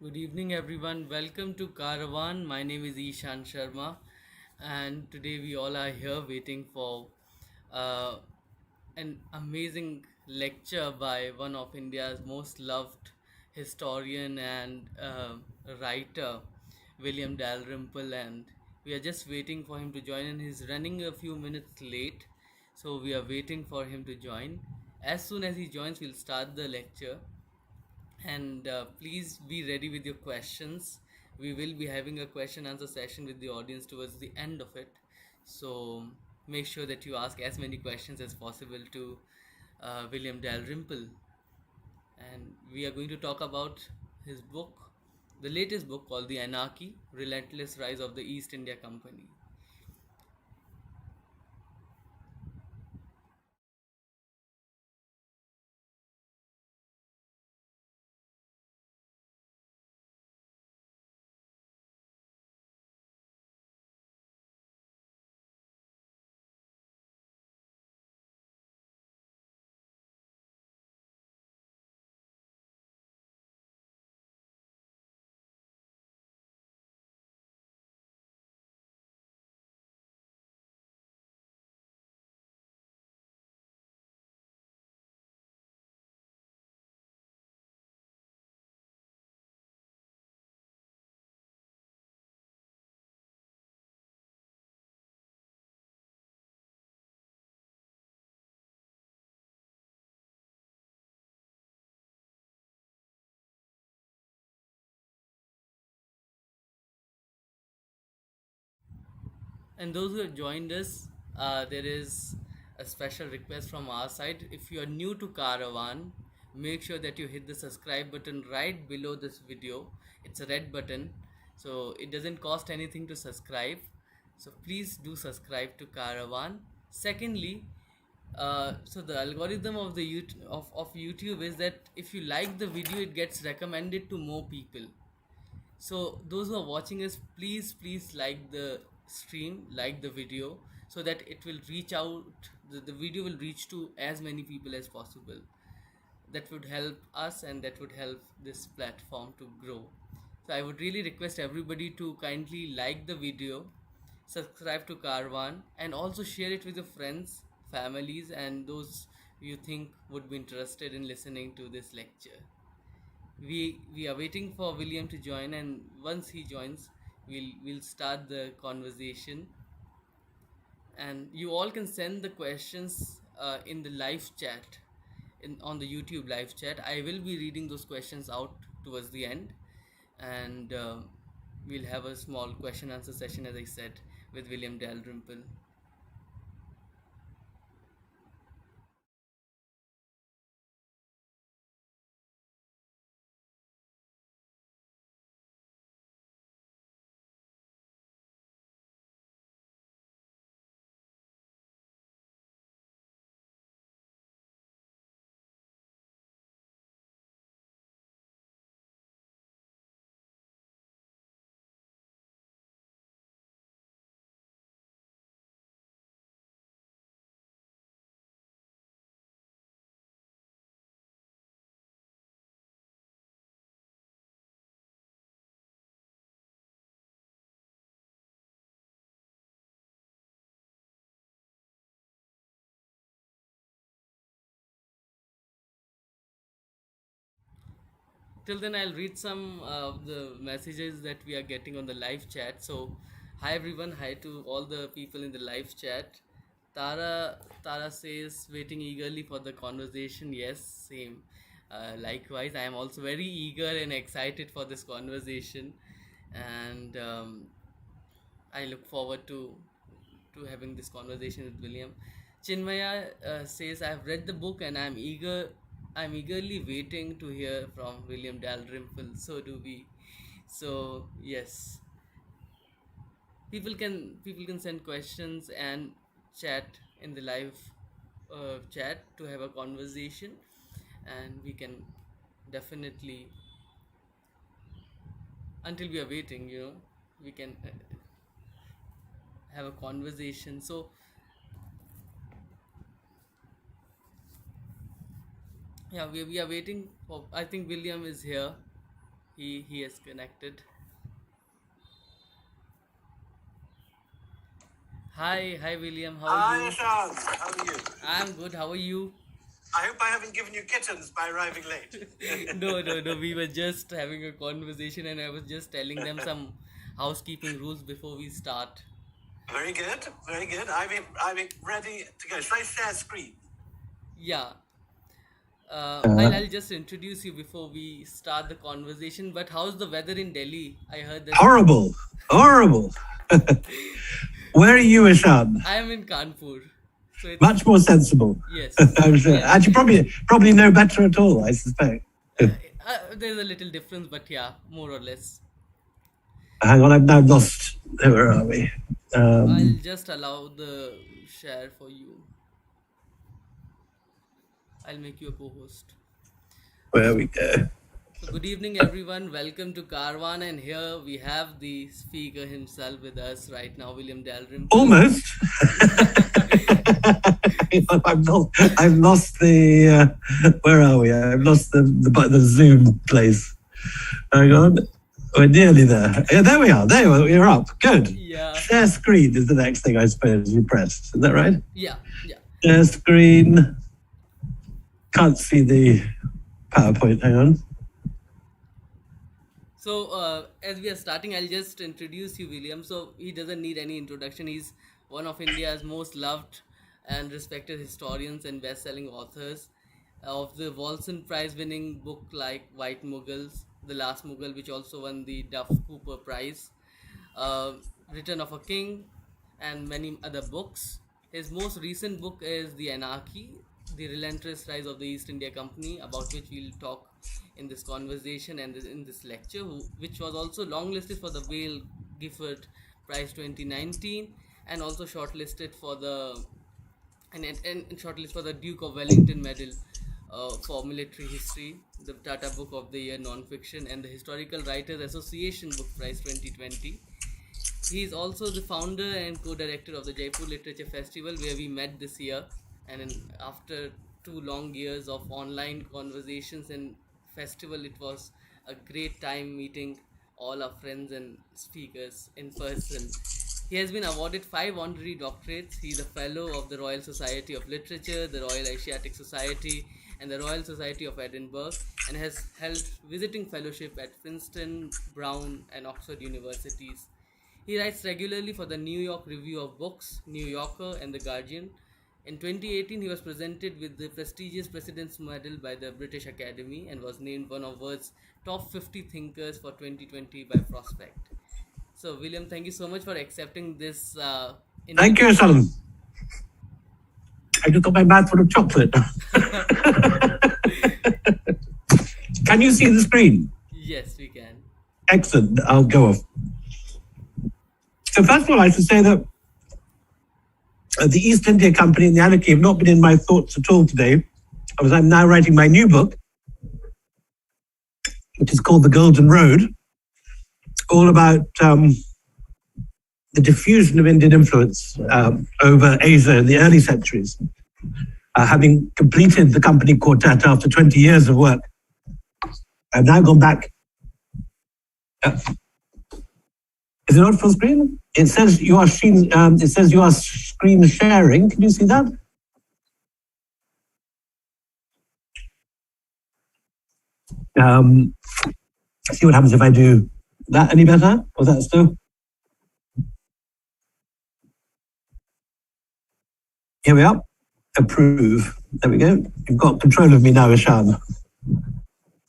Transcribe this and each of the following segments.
Good evening, everyone. Welcome to Caravan. My name is Ishan Sharma, and today we all are here waiting for uh, an amazing lecture by one of India's most loved historian and writer, William Dalrymple, and we are just waiting for him to join. And he's running a few minutes late, so we are waiting for him to join. As soon as he joins, we'll start the lecture, and please be ready with your questions. We will be having a question answer session with the audience towards the end of it, so make sure that you ask as many questions as possible to William Dalrymple. And we are going to talk about his book, the latest book called The Anarchy, Relentless Rise of the East India Company. And those who have joined us, there is a special request from our side. If you are new to Caravan, make sure that you hit the subscribe button right below this video. It's a red button, so it doesn't cost anything to subscribe. So please do subscribe to Caravan. Secondly, so the algorithm of the of YouTube is that if you like the video, it gets recommended to more people. So those who are watching us, please like the stream, like the video, so that it will reach out, the video will reach to as many people as possible. That would help us, and that would help this platform to grow. So I would really request everybody to kindly like the video, subscribe to Carvan, and also share it with your friends, families, and those you think would be interested in listening to this lecture. We are waiting for William to join, and once he joins, we'll start the conversation. And you all can send the questions in the live chat, in on the YouTube live chat. I will be reading those questions out towards the end, and we'll have a small question answer session, as I said, with William Dalrymple. Till then, I'll read some of the messages that we are getting on the live chat. So, hi everyone, hi to all the people in the live chat. Tara says, waiting eagerly for the conversation. Yes, same. Likewise, I am also very eager and excited for this conversation, and I look forward to having this conversation with William. Chinmaya says, "I've read the book and I'm eagerly waiting to hear from William Dalrymple." So do we. So yes, people can send questions and chat in the live chat to have a conversation, and we can definitely, until we are waiting, we can have a conversation. So yeah, we are waiting for, I think William is here. He has connected. Hi William. How are Hi, you? Sean. How are you? I'm good. How are you? I hope I haven't given you kittens by arriving late. No. We were just having a conversation, and I was just telling them some housekeeping rules before we start. Very good. Very good. I'm ready to go. Should I share screen? Yeah. Uh, I'll just introduce you before we start the conversation. But how's the weather in Delhi? I heard that Horrible. Horrible. Where are you, Ishan? I am in Kanpur, so it's Much more sensible. yes, I'm sure. yes. Actually, probably no better at all, I suspect. There's a little difference, but yeah, more or less. Hang on, I've now lost. Where are we? I'll just allow the share for you. I'll make you a co-host. Where we go. So good evening, everyone. Welcome to Carvan, and here we have the speaker himself with us right now, William Dalrymple. Almost. I've lost the. Where are we? I've lost the Zoom place. Hang on. We're nearly there. Yeah, there we are. There we're up. Good. Yeah. Share screen is the next thing I suppose you pressed. Is that right? Yeah. Share screen. Can't see the PowerPoint. Hang on. So as we are starting, I'll just introduce you, William. So he doesn't need any introduction. He's one of India's most loved and respected historians and best-selling authors of the Wolfson Prize-winning book like White Mughals, The Last Mughal, which also won the Duff Cooper Prize, uh, Return of a King, and many other books. His most recent book is The Anarchy, The Relentless Rise of the East India Company, about which we'll talk in this conversation and in this lecture, which was also longlisted for the Baillie Gifford Prize 2019, and also shortlisted for the and shortlisted for the Duke of Wellington Medal for military history, the Tata Book of the Year non-fiction, and the Historical Writers Association Book Prize 2020. He is also the founder and co-director of the Jaipur Literature Festival, where we met this year. And after 2 long years of online conversations and festival, it was a great time meeting all our friends and speakers in person. He has been awarded 5 honorary doctorates. He is a fellow of the Royal Society of Literature, the Royal Asiatic Society, and the Royal Society of Edinburgh, and has held visiting fellowship at Princeton, Brown, and Oxford universities. He writes regularly for the New York Review of Books, New Yorker, and The Guardian. In 2018, he was presented with the prestigious President's Medal by the British Academy and was named one of world's top 50 thinkers for 2020 by Prospect. So, William, thank you so much for accepting this. Thank you, Salem. I just got my mouthful of chocolate. Can you see the screen? Yes, we can. Excellent. I'll go off. So first of all, I should say that the East India Company and the Anarchy have not been in my thoughts at all today, because I'm now writing my new book, which is called The Golden Road, all about the diffusion of Indian influence over Asia in the early centuries. Having completed the company quartet after 20 years of work, I've now gone back. Is it not full screen? It says you are screen. It says you are screen sharing. Can you see that? See what happens if I do that. Any better? Was that still? Here we are. Approve. There we go. You've got control of me now, Ishan.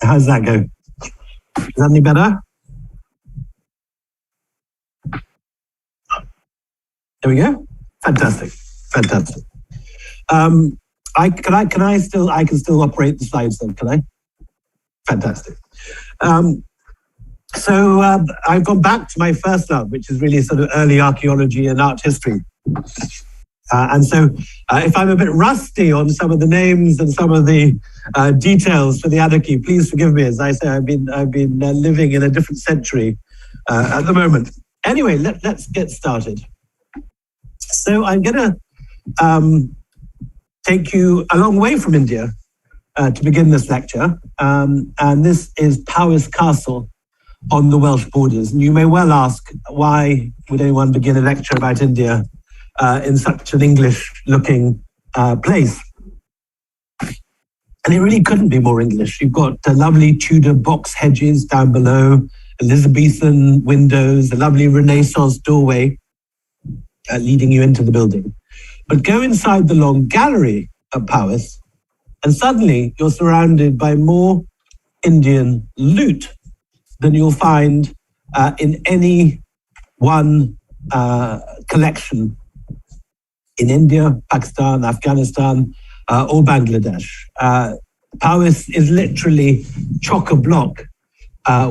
How's that go? Is that any better? There we go. Fantastic. I can still operate the slides then, can I? Fantastic. So I've gone back to my first love, which is really sort of early archaeology and art history. And so if I'm a bit rusty on some of the names and some of the details for the Anarchy, please forgive me. As I say, I've been living in a different century at the moment. Anyway, let's get started. So I'm going to take you a long way from India to begin this lecture. And this is Powis Castle on the Welsh borders. And you may well ask, why would anyone begin a lecture about India in such an English-looking place? And it really couldn't be more English. You've got lovely Tudor box hedges down below, Elizabethan windows, a lovely Renaissance doorway leading you into the building. But go inside the long gallery of Powys, and suddenly you're surrounded by more Indian loot than you'll find in any one collection in India, Pakistan, Afghanistan, or Bangladesh. Powys is literally chock-a-block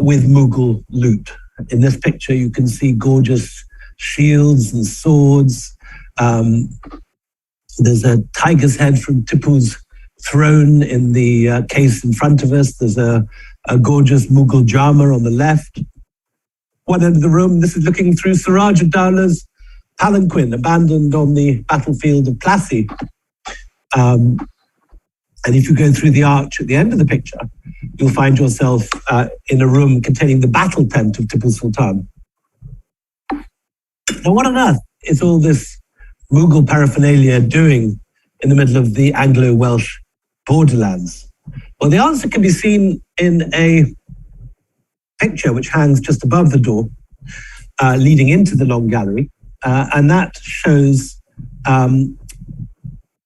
with Mughal loot. In this picture, you can see gorgeous shields and swords. There's a tiger's head from Tipu's throne in the case in front of us. There's a gorgeous Mughal Jama on the left. One end of the room, this is looking through Siraj ad-Dowlah's palanquin, abandoned on the battlefield of Plassey. And if you go through the arch at the end of the picture, you'll find yourself in a room containing the battle tent of Tipu Sultan. Now, what on earth is all this Mughal paraphernalia doing in the middle of the Anglo-Welsh borderlands? Well, the answer can be seen in a picture which hangs just above the door, leading into the long gallery, and that shows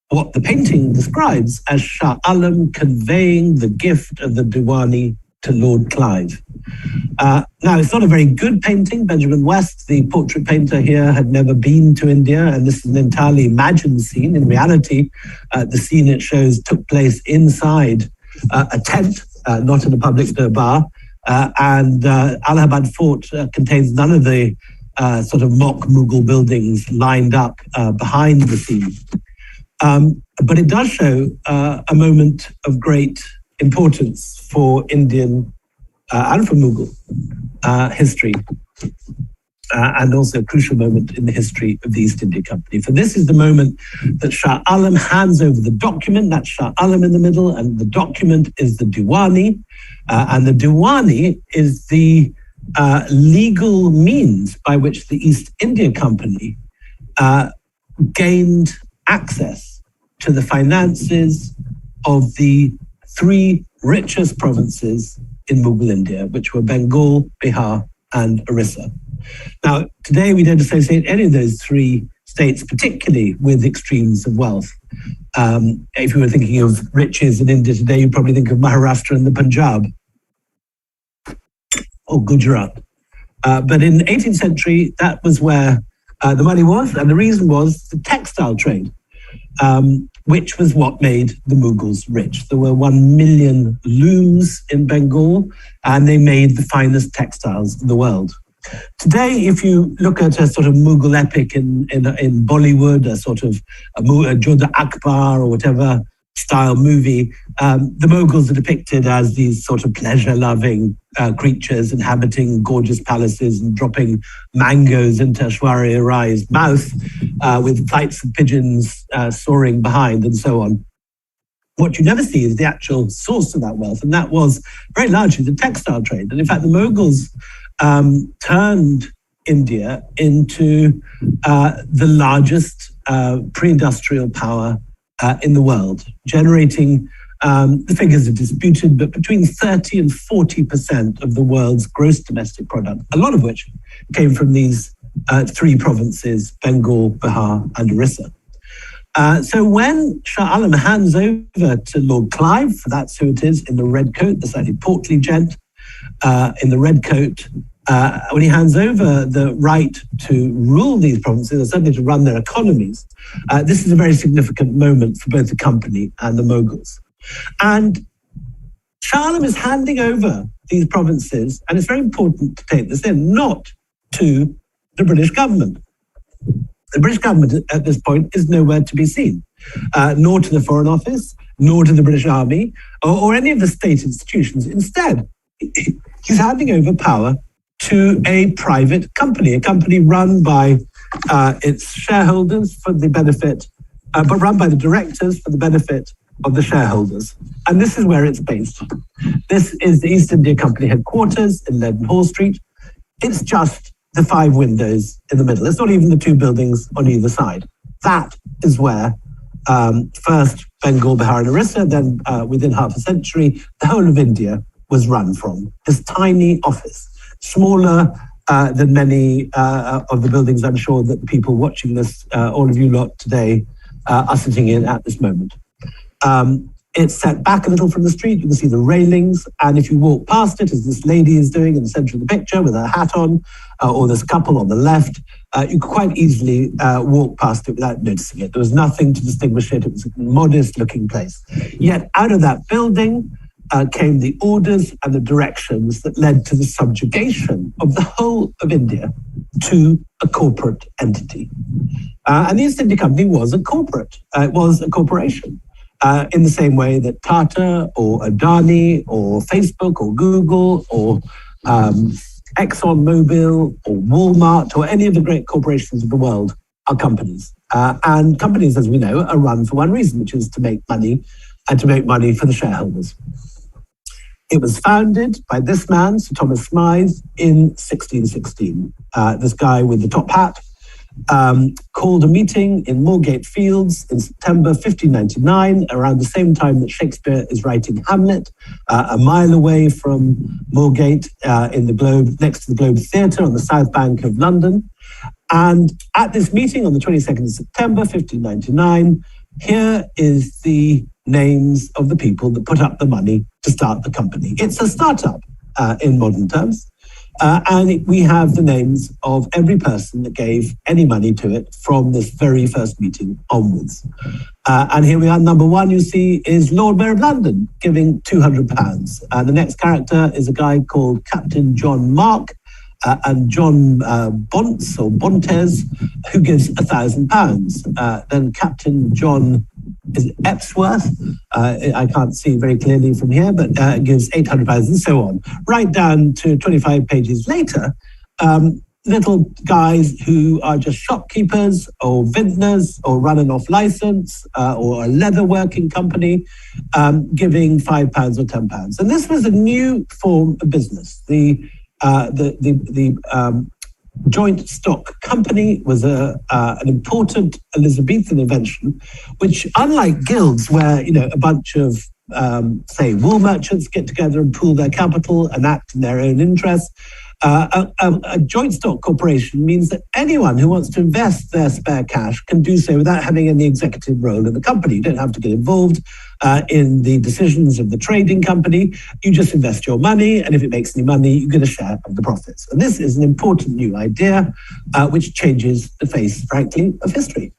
what the painting describes as Shah Alam conveying the gift of the Diwani to Lord Clive. Now, it's not a very good painting. Benjamin West, the portrait painter here, had never been to India, and this is an entirely imagined scene. In reality, the scene it shows took place inside a tent, not in a public durbar, and Allahabad Fort contains none of the sort of mock Mughal buildings lined up behind the scene. But it does show a moment of great importance for Indian and for Mughal history, and also a crucial moment in the history of the East India Company. For this is the moment that Shah Alam hands over the document. That's Shah Alam in the middle, and the document is the Diwani. And the Diwani is the legal means by which the East India Company gained access to the finances of the three richest provinces in Mughal India, which were Bengal, Bihar, and Orissa. Now, today we don't associate any of those three states particularly with extremes of wealth. If you were thinking of riches in India today, you'd probably think of Maharashtra and the Punjab, or Gujarat. But in the 18th century, that was where the money was, and the reason was the textile trade, which was what made the Mughals rich. There were 1 million looms in Bengal, and they made the finest textiles in the world. Today, if you look at a sort of Mughal epic in Bollywood, a sort of a Jodha Akbar or whatever style movie, the Mughals are depicted as these sort of pleasure-loving creatures inhabiting gorgeous palaces and dropping mangoes into Aishwarya Rai's mouth with flights of pigeons soaring behind and so on. What you never see is the actual source of that wealth, and that was very largely the textile trade. And in fact, the Mughals turned India into the largest pre-industrial power in the world, generating, the figures are disputed, but between 30 and 40% of the world's gross domestic product, a lot of which came from these three provinces, Bengal, Bihar, and Orissa. So when Shah Alam hands over to Lord Clive, for that's who it is in the red coat, the slightly portly gent in the red coat, when he hands over the right to rule these provinces, or certainly to run their economies, this is a very significant moment for both the company and the Mughals. And Shah Alam is handing over these provinces, and it's very important to take this in, not to the British government. The British government at this point is nowhere to be seen, nor to the Foreign Office, nor to the British Army, or any of the state institutions. Instead, he's handing over power to a private company, a company run by its shareholders for the benefit, but run by the directors for the benefit of the shareholders. And this is where it's based. This is the East India Company headquarters in Leadenhall Street. It's just the 5 windows in the middle. It's not even the 2 buildings on either side. That is where first Bengal, Bihar and Orissa, then within half a century, the whole of India was run from. This tiny office, smaller than many of the buildings I'm sure that the people watching this, all of you lot today, are sitting in at this moment. It's set back a little from the street. You can see the railings. And if you walk past it, as this lady is doing in the center of the picture with her hat on, or this couple on the left, you could quite easily walk past it without noticing it. There was nothing to distinguish it. It was a modest looking place. Yet out of that building came the orders and the directions that led to the subjugation of the whole of India to a corporate entity. And the East India Company was a corporate. It was a corporation. In the same way that Tata or Adani or Facebook or Google or ExxonMobil or Walmart or any of the great corporations of the world are companies. And companies, as we know, are run for one reason, which is to make money and to make money for the shareholders. It was founded by this man, Sir Thomas Smythe, in 1616. This guy with the top hat called a meeting in Moorgate Fields in September 1599, around the same time that Shakespeare is writing Hamlet, a mile away from Moorgate in the Globe, next to the Globe Theatre on the south bank of London. And at this meeting on the 22nd of September 1599, here is the names of the people that put up the money to start the company. It's a startup in modern terms. And we have the names of every person that gave any money to it from this very first meeting onwards. And here we are, number 1, you see, is Lord Mayor of London giving £200. The next character is a guy called Captain John Mark and John Bontes or Bontes, who gives £1,000. Then Captain John Epsworth, I can't see very clearly from here, but gives £800 and so on. Right down to 25 pages later, little guys who are just shopkeepers or vintners or running off license or a leather working company giving £5 or £10. And this was a new form of business. The joint stock company was an important Elizabethan invention, which, unlike guilds, where a bunch of say wool merchants get together and pool their capital and act in their own interests, a joint stock corporation means that anyone who wants to invest their spare cash can do so without having any executive role in the company. You don't have to get involved in the decisions of the trading company. You just invest your money, and if it makes any money, you get a share of the profits. And this is an important new idea, which changes the face, frankly, of history.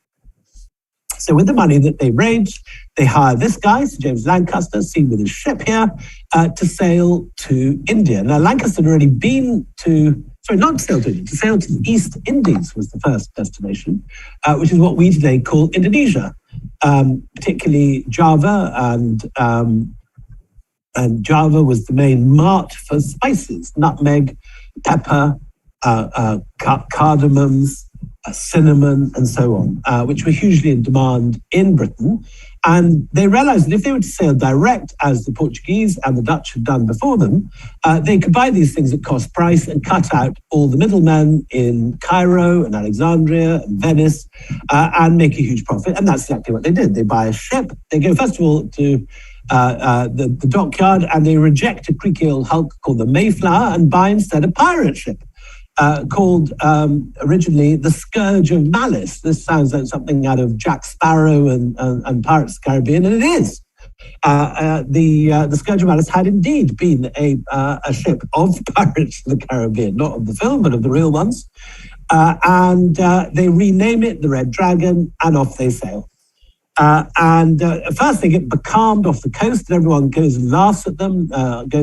So with the money that they raised, they hire this guy, Sir James Lancaster, seen with his ship here, to sail to India. Now, Lancaster had already been to, not sail to India, to sail to the East Indies was the first destination, which is what we today call Indonesia, particularly Java, and Java was the main mart for spices, nutmeg, pepper, cardamoms, cinnamon, and so on, which were hugely in demand in Britain. And they realized that if they were to sail direct, as the Portuguese and the Dutch had done before them, they could buy these things at cost price and cut out all the middlemen in Cairo and Alexandria and Venice and make a huge profit. And that's exactly what they did. They buy a ship. They go, first of all, to the dockyard, and they reject a creaky old hulk called the Mayflower and buy instead a pirate ship. Called originally the Scourge of Malice. This sounds like something out of Jack Sparrow and Pirates of the Caribbean, and it is. The Scourge of Malice had indeed been a ship of Pirates of the Caribbean, not of the film, but of the real ones. And they rename it the Red Dragon, and off they sail. At first they get becalmed off the coast, and everyone goes and laughs at them,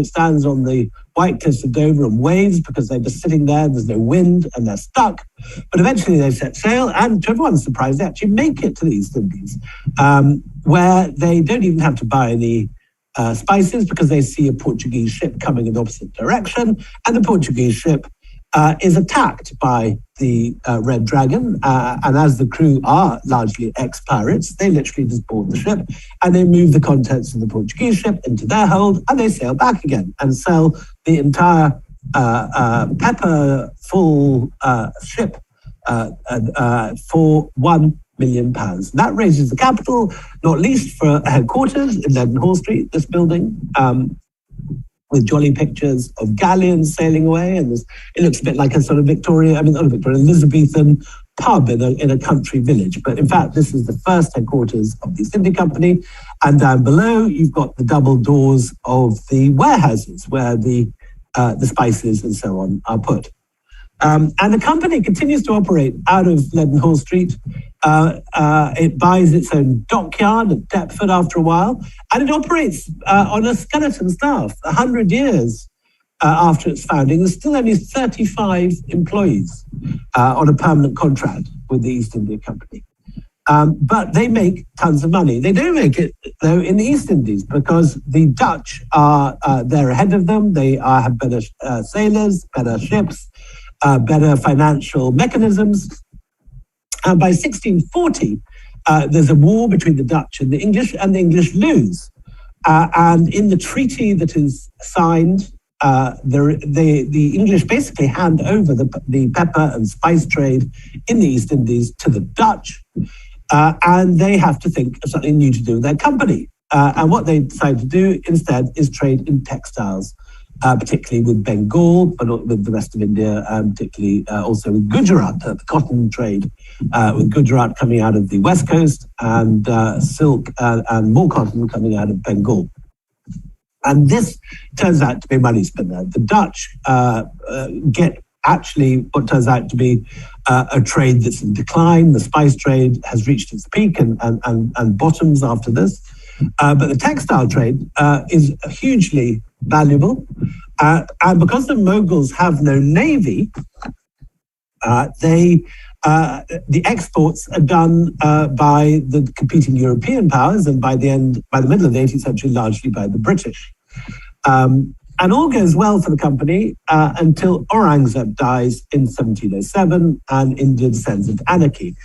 stands on the white cliffs of Dover and waves because they're just sitting there, there's no wind, and they're stuck. But eventually they set sail, and to everyone's surprise, they actually make it to the East Indies, where they don't even have to buy any spices because they see a Portuguese ship coming in the opposite direction, and the Portuguese ship is attacked by the Red Dragon, and as the crew are largely ex-pirates, they literally just board the ship and they move the contents of the Portuguese ship into their hold, and they sail back again and sell the entire pepper full ship for £1 million. That raises the capital, not least for headquarters in Leadenhall Street, this building, with jolly pictures of galleons sailing away, and it looks a bit like a sort of Elizabethan pub in a country village. But in fact, this is the first headquarters of the East India Company, and down below you've got the double doors of the warehouses where the spices and so on are put. And the company continues to operate out of Leadenhall Street. It buys its own dockyard at Deptford after a while, and it operates on a skeleton staff. 100 years after its founding, there's still only 35 employees on a permanent contract with the East India Company. But they make tons of money. They don't make it, though, in the East Indies, because the Dutch are there ahead of them. They have better sailors, better ships, better financial mechanisms. And by 1640, there's a war between the Dutch and the English lose. And in the treaty that is signed, the English basically hand over the pepper and spice trade in the East Indies to the Dutch, and they have to think of something new to do with their company. And what they decide to do instead is trade in textiles, particularly with Bengal, but not with the rest of India, and particularly also with Gujarat, the cotton trade, with Gujarat coming out of the west coast, and silk and more cotton coming out of Bengal. And this turns out to be a money spinner. The Dutch get actually what turns out to be a trade that's in decline. The spice trade has reached its peak and bottoms after this. But the textile trade is hugely valuable. And because the Mughals have no navy, the exports are done by the competing European powers, and by the middle of the 18th century, largely by the British. And all goes well for the company until Aurangzeb dies in 1707 and India descends into anarchy.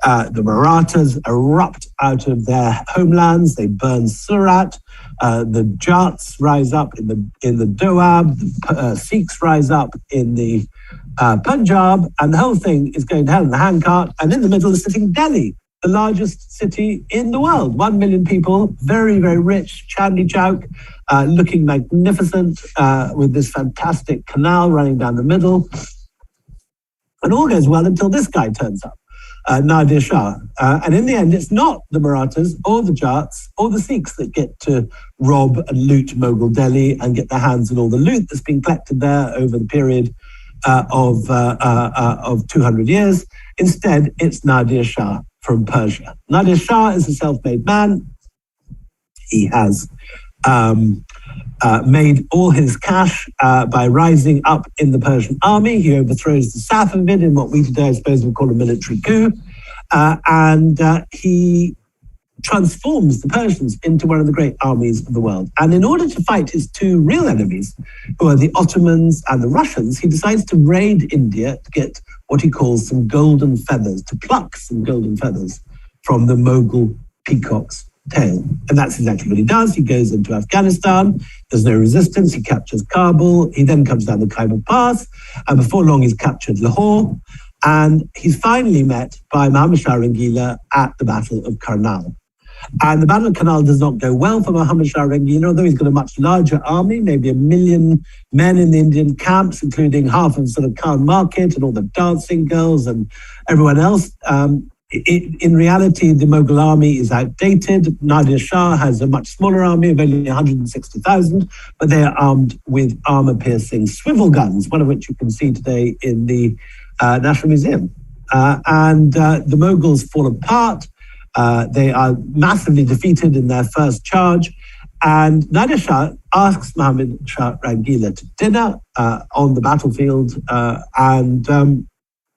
The Marathas erupt out of their homelands. They burn Surat. The Jats rise up in the Doab. The Sikhs rise up in the Punjab. And the whole thing is going to hell in the handcart. And in the middle is sitting Delhi, the largest city in the world. 1 million people, very, very rich, Chandni Chowk, looking magnificent, with this fantastic canal running down the middle. And all goes well until this guy turns up, Nadir Shah. And in the end, it's not the Marathas or the Jats or the Sikhs that get to rob and loot Mughal Delhi and get their hands on all the loot that's been collected there over the period of 200 years. Instead, it's Nadir Shah from Persia. Nadir Shah is a self-made man. He has made all his cash by rising up in the Persian army. He overthrows the Safavid in what we today, I suppose, would call a military coup. And he transforms the Persians into one of the great armies of the world. And in order to fight his two real enemies, who are the Ottomans and the Russians, he decides to raid India to get what he calls some golden feathers, to pluck some golden feathers from the Mughal peacock's tail. And that's exactly what he does. He goes into Afghanistan. There's no resistance. He captures Kabul. He then comes down the Khyber Pass. And before long, he's captured Lahore. And he's finally met by Muhammad Shah Rangila at the Battle of Karnal. And the Battle of Karnal does not go well for Muhammad Shah Rangila, although he's got a much larger army, maybe 1 million men in the Indian camps, including half of sort of Khan Market and all the dancing girls and everyone else. In reality, the Mughal army is outdated. Nadir Shah has a much smaller army of only 160,000, but they are armed with armor-piercing swivel guns, one of which you can see today in the National Museum. And the Mughals fall apart. They are massively defeated in their first charge. And Nadir Shah asks Muhammad Shah Rangila to dinner on the battlefield, and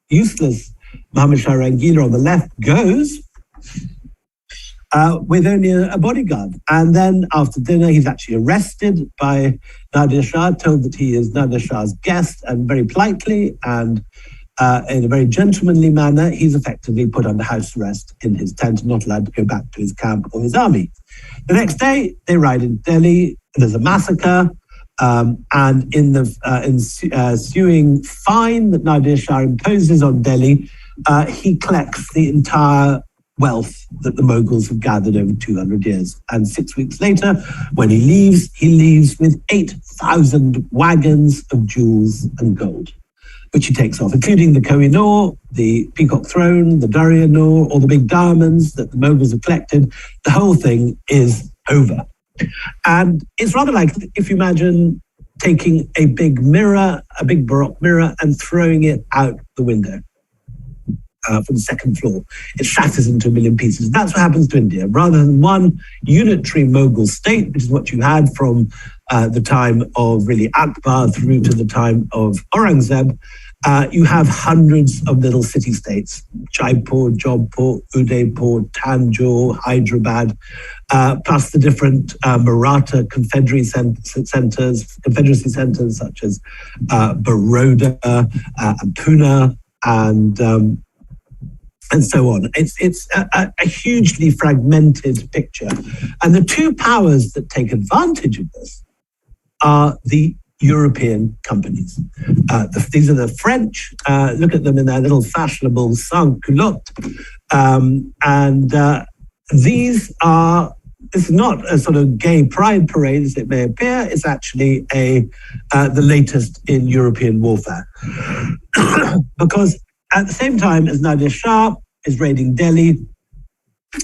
useless Muhammad Shah Rangila on the left goes. with only a bodyguard. And then after dinner, he's actually arrested by Nadir Shah, told that he is Nadir Shah's guest, and very politely and in a very gentlemanly manner, he's effectively put under house arrest in his tent and not allowed to go back to his camp or his army. The next day, they ride in Delhi. There's a massacre. And in the ensuing fine that Nadir Shah imposes on Delhi, he collects the entire wealth that the Mughals have gathered over 200 years. And 6 weeks later, when he leaves with 8,000 wagons of jewels and gold, which he takes off, including the Kohinoor, the Peacock Throne, the Darya-Noor, all the big diamonds that the Mughals have collected. The whole thing is over. And it's rather like if you imagine taking a big mirror, a big Baroque mirror, and throwing it out the window from the second floor. It shatters into a million pieces. That's what happens to India. Rather than one unitary Mughal state, which is what you had from the time of really Akbar through to the time of Aurangzeb, you have hundreds of little city-states: Jaipur, Jodhpur, Udaipur, Tanjore, Hyderabad, plus the different Maratha confederacy centers such as Baroda and Pune and so on. It's a hugely fragmented picture. And the two powers that take advantage of this are the European companies. These are the French. Look at them in their little fashionable sans-culotte. This is not a sort of gay pride parade as it may appear. It's actually the latest in European warfare. Because at the same time as Nadir Shah is raiding Delhi,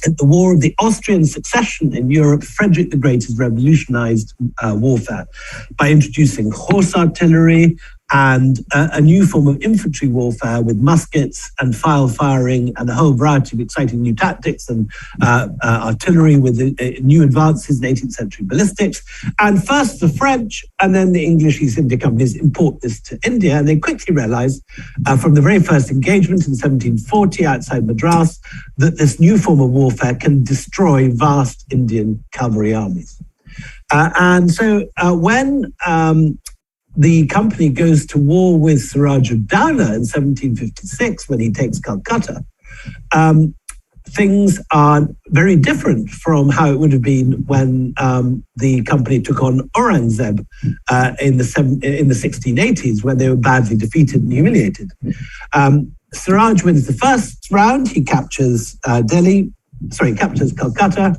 at the War of the Austrian Succession in Europe, Frederick the Great has revolutionized warfare by introducing horse artillery and a new form of infantry warfare with muskets and file firing and a whole variety of exciting new tactics and artillery with new advances in 18th century ballistics. And first the French and then the English East India companies import this to India, and they quickly realized from the very first engagement in 1740 outside Madras that this new form of warfare can destroy vast Indian cavalry armies. And so when the company goes to war with Suraj-ud-Dowlah in 1756 when he takes Calcutta, things are very different from how it would have been when the company took on Aurangzeb in the 1680s, when they were badly defeated and humiliated. Suraj wins the first round. He captures captures Calcutta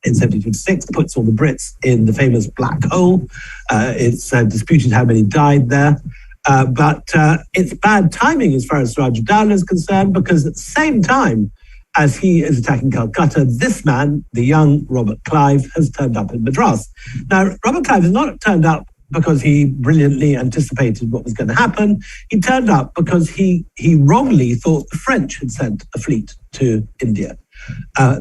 in 1756, puts all the Brits in the famous black hole. It's disputed how many died there. But it's bad timing as far as Suraj-ud-Dowlah is concerned, because at the same time as he is attacking Calcutta, this man, the young Robert Clive, has turned up in Madras. Now, Robert Clive has not turned up because he brilliantly anticipated what was going to happen. He turned up because he wrongly thought the French had sent a fleet to India.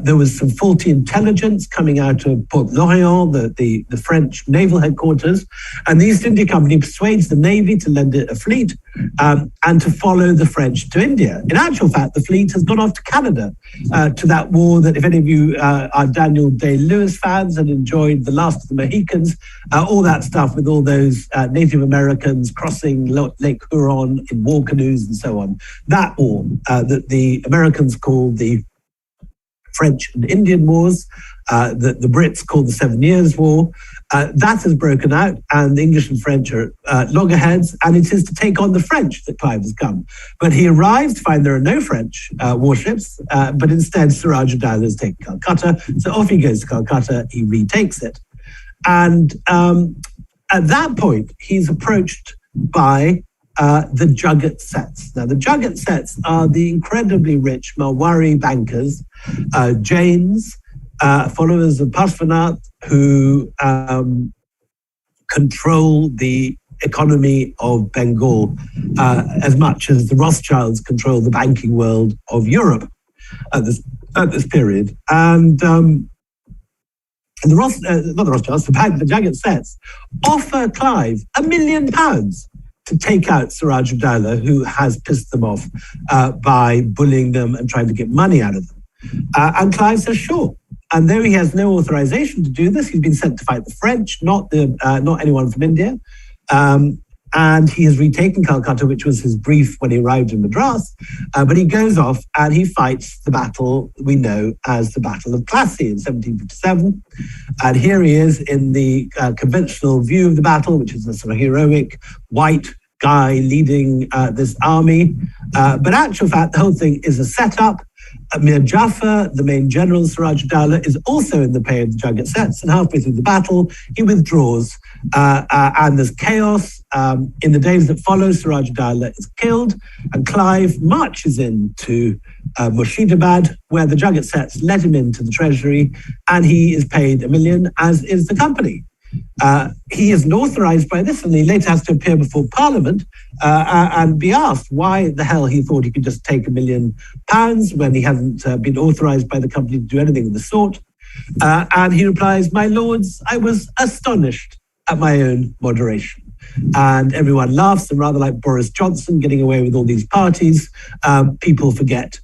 There was some faulty intelligence coming out of Port Lorient, the French naval headquarters, and the East India Company persuades the Navy to lend it a fleet and to follow the French to India. In actual fact, the fleet has gone off to Canada, to that war that, if any of you are Daniel Day-Lewis fans and enjoyed The Last of the Mohicans, all that stuff with all those Native Americans crossing Lake Huron in war canoes and so on, that war that the Americans call the French and Indian Wars, that the Brits call the 7 Years' War, that has broken out, and the English and French are loggerheads, and it is to take on the French that Clive has come. But he arrives to find there are no French warships, but instead Suraj-ud-Dowlah has taken Calcutta. So off he goes to Calcutta, he retakes it. And at that point, he's approached by the Jugget Sets. Now, the Jugget Sets are the incredibly rich Marwari bankers, Jains, followers of Parshvanath, who control the economy of Bengal as much as the Rothschilds control the banking world of Europe at this period. And the Jugget Sets offer Clive £1 million to take out Suraj-ud-Dowlah, who has pissed them off by bullying them and trying to get money out of them. And Clive says, sure. And though he has no authorization to do this, he's been sent to fight the French, not anyone from India. And he has retaken Calcutta, which was his brief when he arrived in Madras. But he goes off and he fights the battle we know as the Battle of Plassey in 1757. And here he is in the conventional view of the battle, which is a sort of heroic white guy leading this army. But actual fact, the whole thing is a setup. Mir Jafar, the main general, Siraj-ud-Dowlah, is also in the pay of the Jagatsets, and halfway through the battle, he withdraws, and there's chaos. In the days that follow, Siraj-ud-Dowlah is killed, and Clive marches into Murshidabad, where the Jagatsets let him into the treasury, and he is paid $1 million, as is the company. He isn't authorized by this, and he later has to appear before Parliament and be asked why the hell he thought he could just take £1 million when he hadn't been authorized by the company to do anything of the sort. And he replies, "My lords, I was astonished at my own moderation." And everyone laughs, and rather like Boris Johnson getting away with all these parties, people forget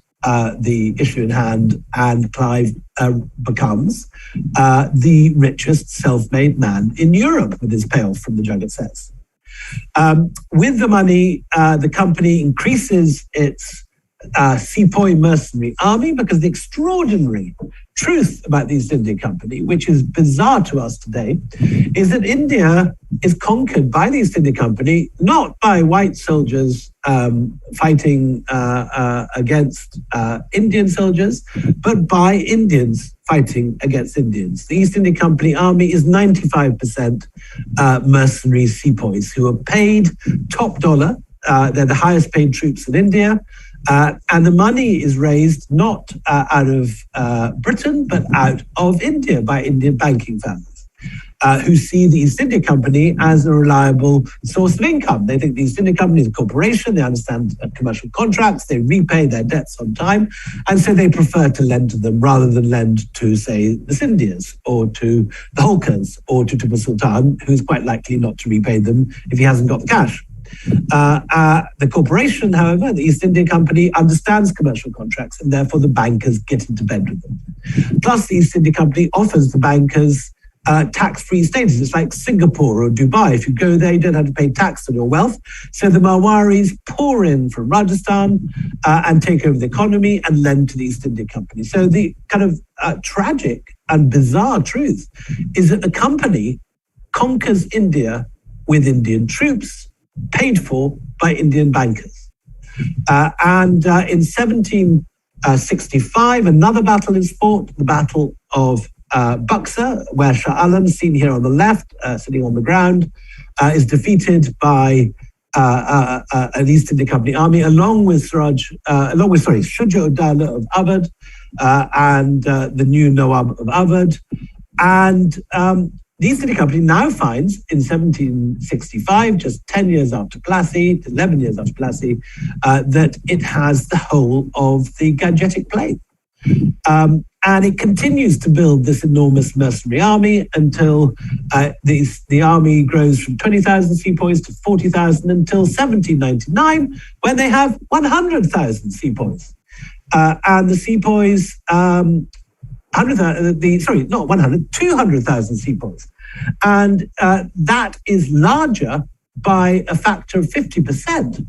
the issue in hand, and Clive becomes the richest self-made man in Europe with his payoff from the Jagatsets. With the money, the company increases its sepoy mercenary army, because the extraordinary truth about the East India Company, which is bizarre to us today, is that India is conquered by the East India Company, not by white soldiers fighting against Indian soldiers, but by Indians fighting against Indians. The East India Company army is 95% mercenary sepoys who are paid top dollar. They're the highest paid troops in India. And the money is raised not out of Britain, but out of India by Indian banking families who see the East India Company as a reliable source of income. They think the East India Company is a corporation, they understand commercial contracts, they repay their debts on time, and so they prefer to lend to them rather than lend to, say, the Scindias or to the Holkars or to Tipu Sultan, who's quite likely not to repay them if he hasn't got the cash. The corporation, however, the East India Company, understands commercial contracts, and therefore the bankers get into bed with them. Plus, the East India Company offers the bankers tax-free status. It's like Singapore or Dubai. If you go there, you don't have to pay tax on your wealth. So the Marwaris pour in from Rajasthan and take over the economy and lend to the East India Company. So the kind of tragic and bizarre truth is that the company conquers India with Indian troops, paid for by Indian bankers. And in 1765, another battle is fought, the Battle of Buxar, where Shah Alam, seen here on the left, sitting on the ground, is defeated by an East India Company army, along with Shuja-ud-Dowlah of Awadh and the new Nawab of Awadh. And the East India Company now finds, in 1765, just 10 years after Plassey, 11 years after Plassey, that it has the whole of the Gangetic Plain. And it continues to build this enormous mercenary army until the army grows from 20,000 sepoys to 40,000 until 1799, when they have 100,000 sepoys. And the sepoys, 200,000 sepoys. And that is larger by a factor of 50%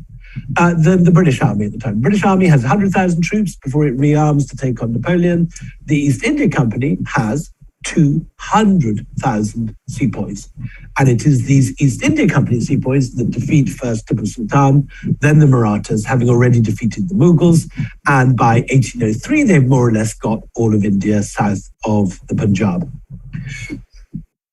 than the British Army at the time. The British Army has 100,000 troops before it rearms to take on Napoleon. The East India Company has 200,000 sepoys. And it is these East India Company sepoys that defeat first Tipu Sultan, then the Marathas, having already defeated the Mughals. And by 1803, they've more or less got all of India south of the Punjab.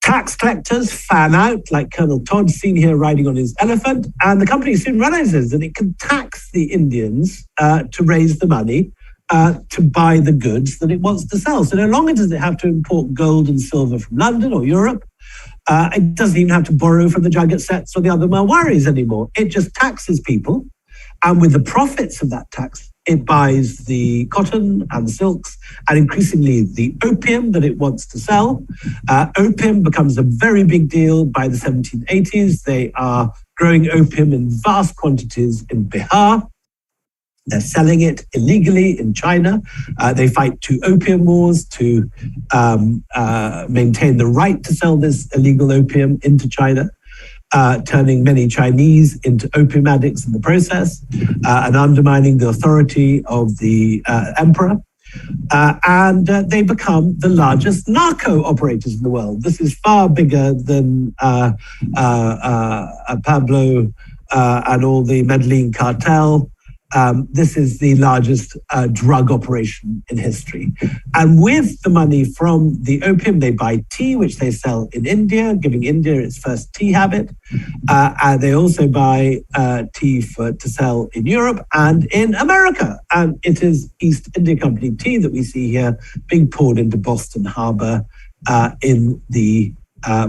Tax collectors fan out, like Colonel Todd, seen here riding on his elephant, and the company soon realizes that it can tax the Indians to raise the money to buy the goods that it wants to sell. So no longer does it have to import gold and silver from London or Europe. It doesn't even have to borrow from the Jagatsets or the other Marwaris anymore. It just taxes people, and with the profits of that tax, it buys the cotton and the silks and increasingly the opium that it wants to sell. Opium becomes a very big deal by the 1780s. They are growing opium in vast quantities in Bihar. They're selling it illegally in China. They fight 2 opium wars to maintain the right to sell this illegal opium into China. Turning many Chinese into opium addicts in the process, and undermining the authority of the emperor. And they become the largest narco operators in the world. This is far bigger than Pablo and all the Medellin cartel. This is the largest drug operation in history. And with the money from the opium, they buy tea, which they sell in India, giving India its first tea habit. And they also buy tea to sell in Europe and in America. And it is East India Company tea that we see here being poured into Boston Harbor in the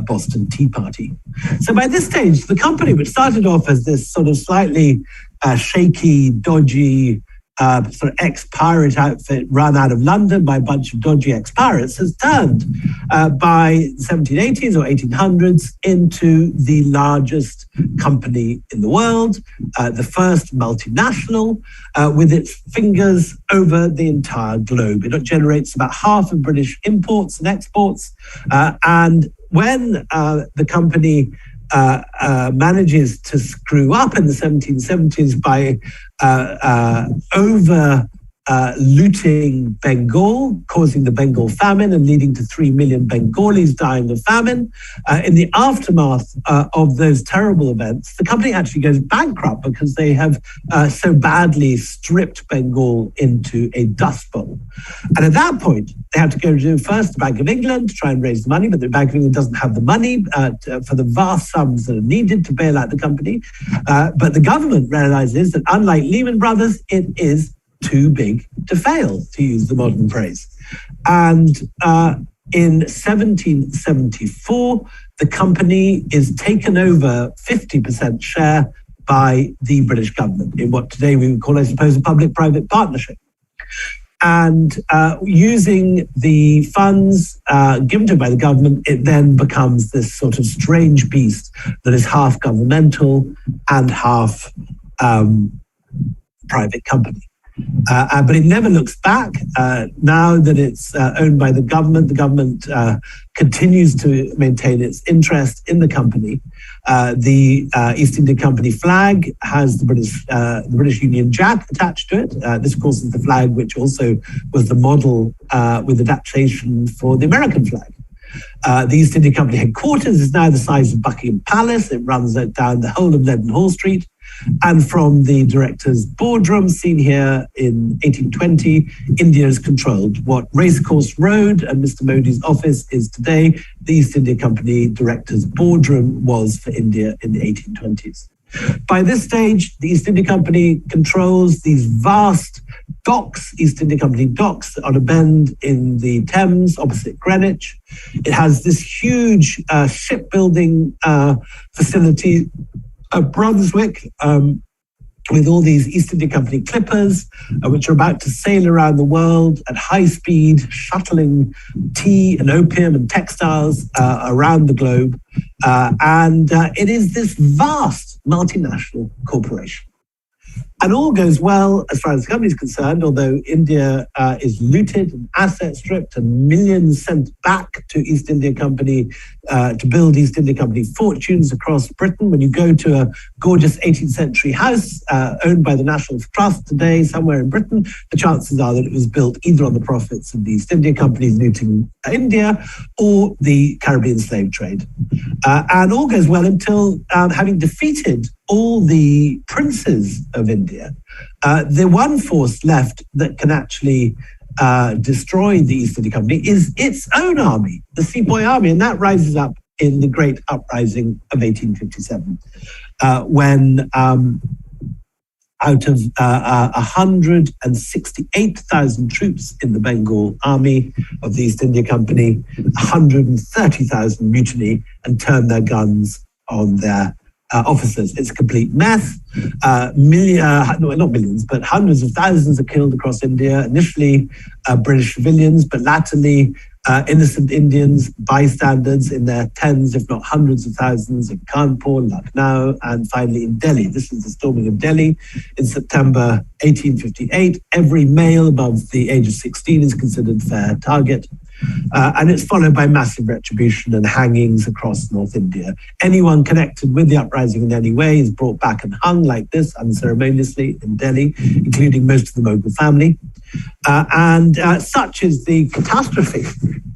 Boston Tea Party. So by this stage, the company, which started off as this sort of slightly shaky, dodgy, sort of ex-pirate outfit run out of London by a bunch of dodgy ex-pirates, has turned by the 1780s or 1800s into the largest company in the world, the first multinational, with its fingers over the entire globe. It generates about half of British imports and exports. And when the company manages to screw up in the 1770s by looting Bengal, causing the Bengal famine and leading to 3 million Bengalis dying of famine. In the aftermath of those terrible events, the company actually goes bankrupt because they have so badly stripped Bengal into a dust bowl. And at that point, they have to go to first the Bank of England to try and raise the money, but the Bank of England doesn't have the money for the vast sums that are needed to bail out the company. But the government realizes that unlike Lehman Brothers, it is too big to fail, to use the modern phrase. And in 1774, the company is taken over 50% share by the British government in what today we would call, I suppose, a public-private partnership. And using the funds given to it by the government, it then becomes this sort of strange beast that is half governmental and half private company. But it never looks back. Now that it's owned by the government continues to maintain its interest in the company. The East India Company flag has the British Union Jack attached to it. This, of course, is the flag which also was the model with adaptation for the American flag. The East India Company headquarters is now the size of Buckingham Palace. It runs down the whole of Leadenhall Street. And from the director's boardroom, seen here in 1820, India is controlled. What Racecourse Road and Mr. Modi's office is today, the East India Company director's boardroom was for India in the 1820s. By this stage, the East India Company controls these vast docks, East India Company docks on a bend in the Thames opposite Greenwich. It has this huge shipbuilding facility of Brunswick, with all these East India Company clippers, which are about to sail around the world at high speed, shuttling tea and opium and textiles around the globe. And it is this vast multinational corporation. And all goes well as far as the company is concerned, although India is looted and asset stripped and millions sent back to East India Company to build East India Company fortunes across Britain. When you go to a gorgeous 18th century house owned by the National Trust today somewhere in Britain, the chances are that it was built either on the profits of the East India Company looting India or the Caribbean slave trade. And all goes well until having defeated all the princes of India, the one force left that can actually destroy the East India Company is its own army, the Sepoy Army, and that rises up in the Great Uprising of 1857, when out of 168,000 troops in the Bengal Army of the East India Company, 130,000 mutiny and turn their guns on their officers. It's a complete mess. Not millions, but hundreds of thousands are killed across India. Initially, British civilians, but latterly innocent Indians, bystanders in their tens, if not hundreds of thousands in Kanpur, Lucknow, and finally in Delhi. This is the storming of Delhi in September 1858. Every male above the age of 16 is considered fair target. And it's followed by massive retribution and hangings across North India. Anyone connected with the uprising in any way is brought back and hung like this, unceremoniously, in Delhi, including most of the Mughal family. And such is the catastrophe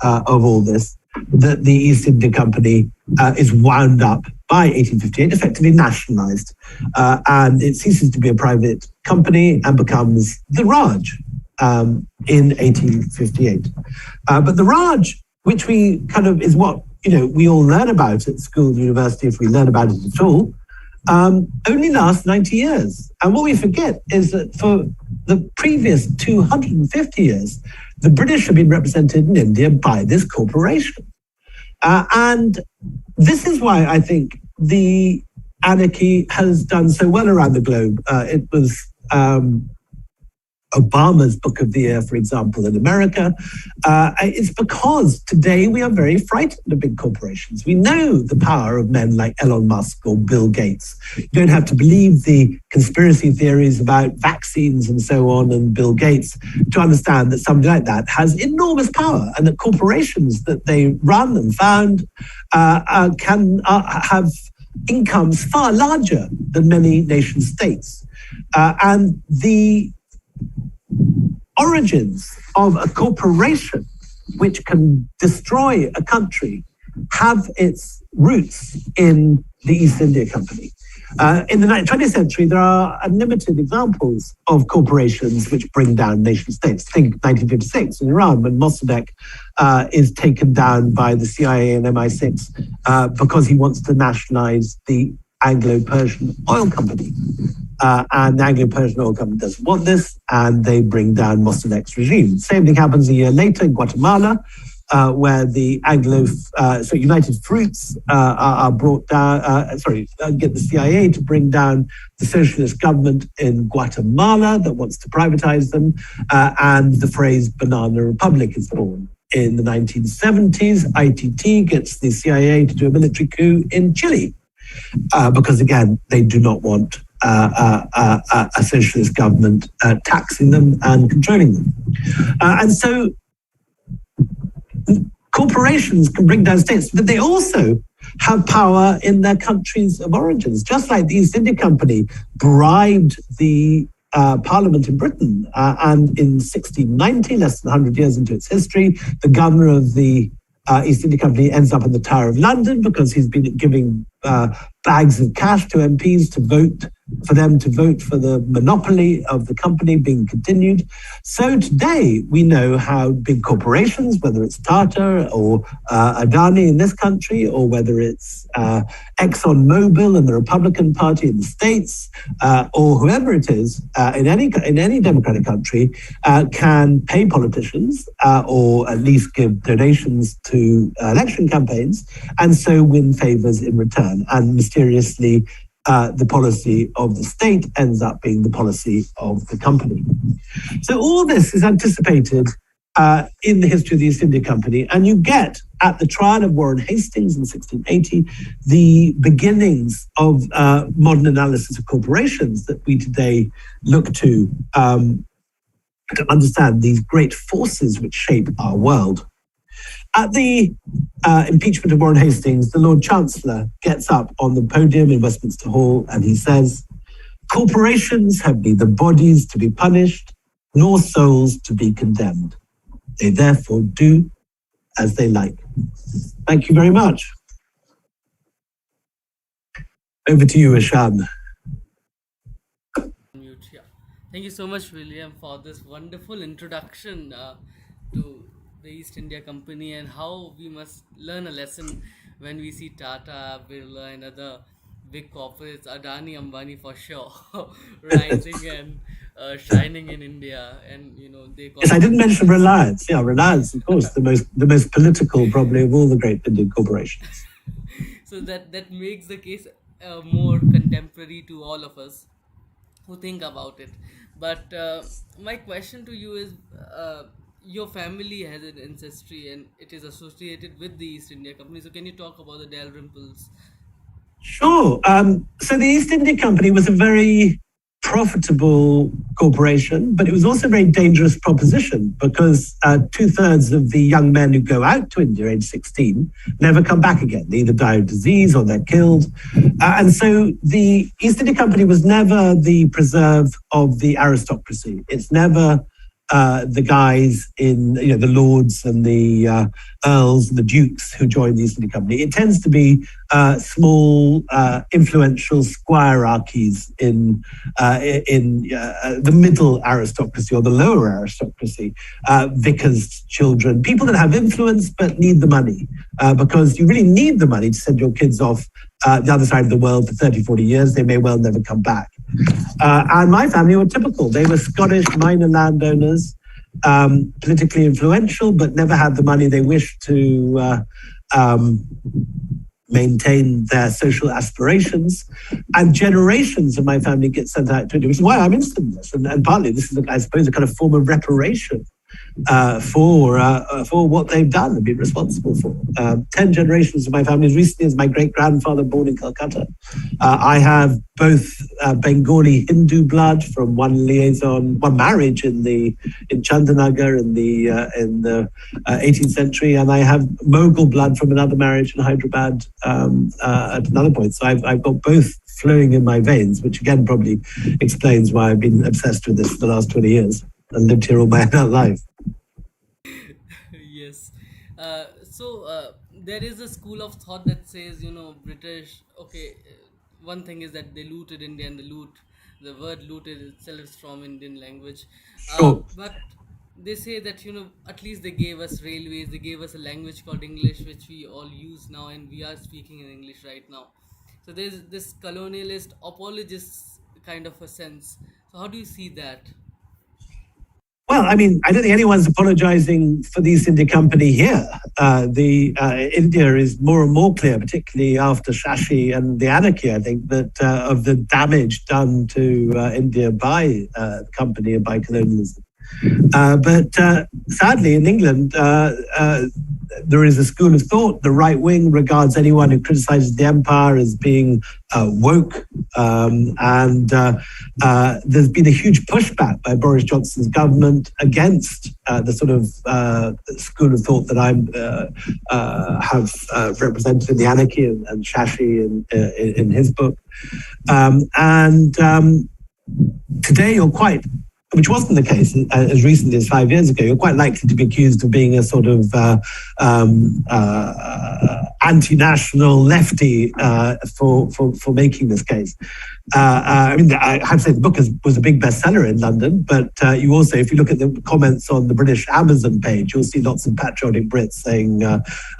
of all this that the East India Company is wound up by 1858, effectively nationalized. And it ceases to be a private company and becomes the Raj in 1858. But the Raj, which we kind of is what we all learn about at school and university, if we learn about it at all, only lasts 90 years. And what we forget is that for the previous 250 years, the British have been represented in India by this corporation. And this is why I think the Anarchy has done so well around the globe. It was Obama's Book of the Year, for example, in America. It's because today we are very frightened of big corporations. We know the power of men like Elon Musk or Bill Gates. You don't have to believe the conspiracy theories about vaccines and so on and Bill Gates to understand that somebody like that has enormous power and that corporations that they run and found can have incomes far larger than many nation states. And the origins of a corporation which can destroy a country have its roots in the East India Company. In the 20th century, there are unlimited examples of corporations which bring down nation states. Think 1956 in Iran, when Mossadegh is taken down by the CIA and MI6 because he wants to nationalize the Anglo-Persian Oil Company. And the Anglo-Persian Oil Company doesn't want this, and they bring down Mossadegh's regime. Same thing happens a year later in Guatemala, where the United Fruits are brought down, get the CIA to bring down the socialist government in Guatemala that wants to privatize them, and the phrase Banana Republic is born. In the 1970s, ITT gets the CIA to do a military coup in Chile, because again, they do not want a socialist government taxing them and controlling them. And so corporations can bring down states, but they also have power in their countries of origins. Just like the East India Company bribed the Parliament in Britain, and in 1690, less than 100 years into its history, the governor of the East India Company ends up in the Tower of London because he's been giving bags of cash to MPs to vote for them to vote for the monopoly of the company being continued. So today we know how big corporations, whether it's Tata or Adani in this country, or whether it's ExxonMobil and the Republican Party in the States, or whoever it is in any democratic country, can pay politicians or at least give donations to election campaigns, and so win favors in return. And mysteriously, the policy of the state ends up being the policy of the company. So all this is anticipated in the history of the East India Company, and you get at the trial of Warren Hastings in 1680 the beginnings of modern analysis of corporations that we today look to understand these great forces which shape our world. At the impeachment of Warren Hastings, the Lord Chancellor gets up on the podium in Westminster Hall and he says, "Corporations have neither bodies to be punished nor souls to be condemned. They therefore do as they like." Thank you very much. Over to you, Ishan. Thank you so much, William, for this wonderful introduction to the East India Company and how we must learn a lesson when we see Tata, Birla, and other big corporates, Adani, Ambani for sure, rising and shining in India. And they Yes, I didn't mention Reliance. Yeah, Reliance, of course, the most political probably of all the great Indian corporations. So that makes the case more contemporary to all of us who think about it. But my question to you is, your family has an ancestry and it is associated with the East India Company. So can you talk about the Dalrymples? Sure. So the East India Company was a very profitable corporation, but it was also a very dangerous proposition because two-thirds of the young men who go out to India age 16 never come back again. They either die of disease or they're killed. And so the East India Company was never the preserve of the aristocracy. It's never the guys in, the lords and the earls and the dukes who join the East India Company. It tends to be small, influential squirearchies in the middle aristocracy or the lower aristocracy, vicars' children, people that have influence but need the money because you really need the money to send your kids off the other side of the world for 30, 40 years. They may well never come back. And my family were typical. They were Scottish minor landowners, politically influential, but never had the money they wished to maintain their social aspirations. And generations of my family get sent out to India, which is why I'm interested in this. And partly this is, I suppose, a kind of form of reparation for what they've done and been responsible for. 10 generations of my family, as recently as my great-grandfather born in Calcutta. I have both Bengali Hindu blood from one marriage in Chandanagar in the 18th century, and I have Mughal blood from another marriage in Hyderabad at another point. So I've got both flowing in my veins, which again probably explains why I've been obsessed with this for the last 20 years and lived here all my adult life. Yes. There is a school of thought that says, British, okay, one thing is that they looted India, and the word looted itself is from Indian language. Sure. But they say that, at least they gave us railways, they gave us a language called English, which we all use now, and we are speaking in English right now. So there's this colonialist apologist kind of a sense. So how do you see that? Well, I mean, I don't think anyone's apologizing for the East India Company here. India is more and more clear, particularly after Shashi and the Anarchy, I think, that of the damage done to India by the company and by colonialism. But sadly, in England, there is a school of thought. The right wing regards anyone who criticizes the empire as being woke. And there's been a huge pushback by Boris Johnson's government against the sort of school of thought that I have represented in the Anarchy and Shashi in his book. Today you're quite, which wasn't the case as recently as 5 years ago, you're quite likely to be accused of being a sort of anti-national lefty for making this case. I mean, I have to say the book was a big bestseller in London, but you also, if you look at the comments on the British Amazon page, you'll see lots of patriotic Brits saying,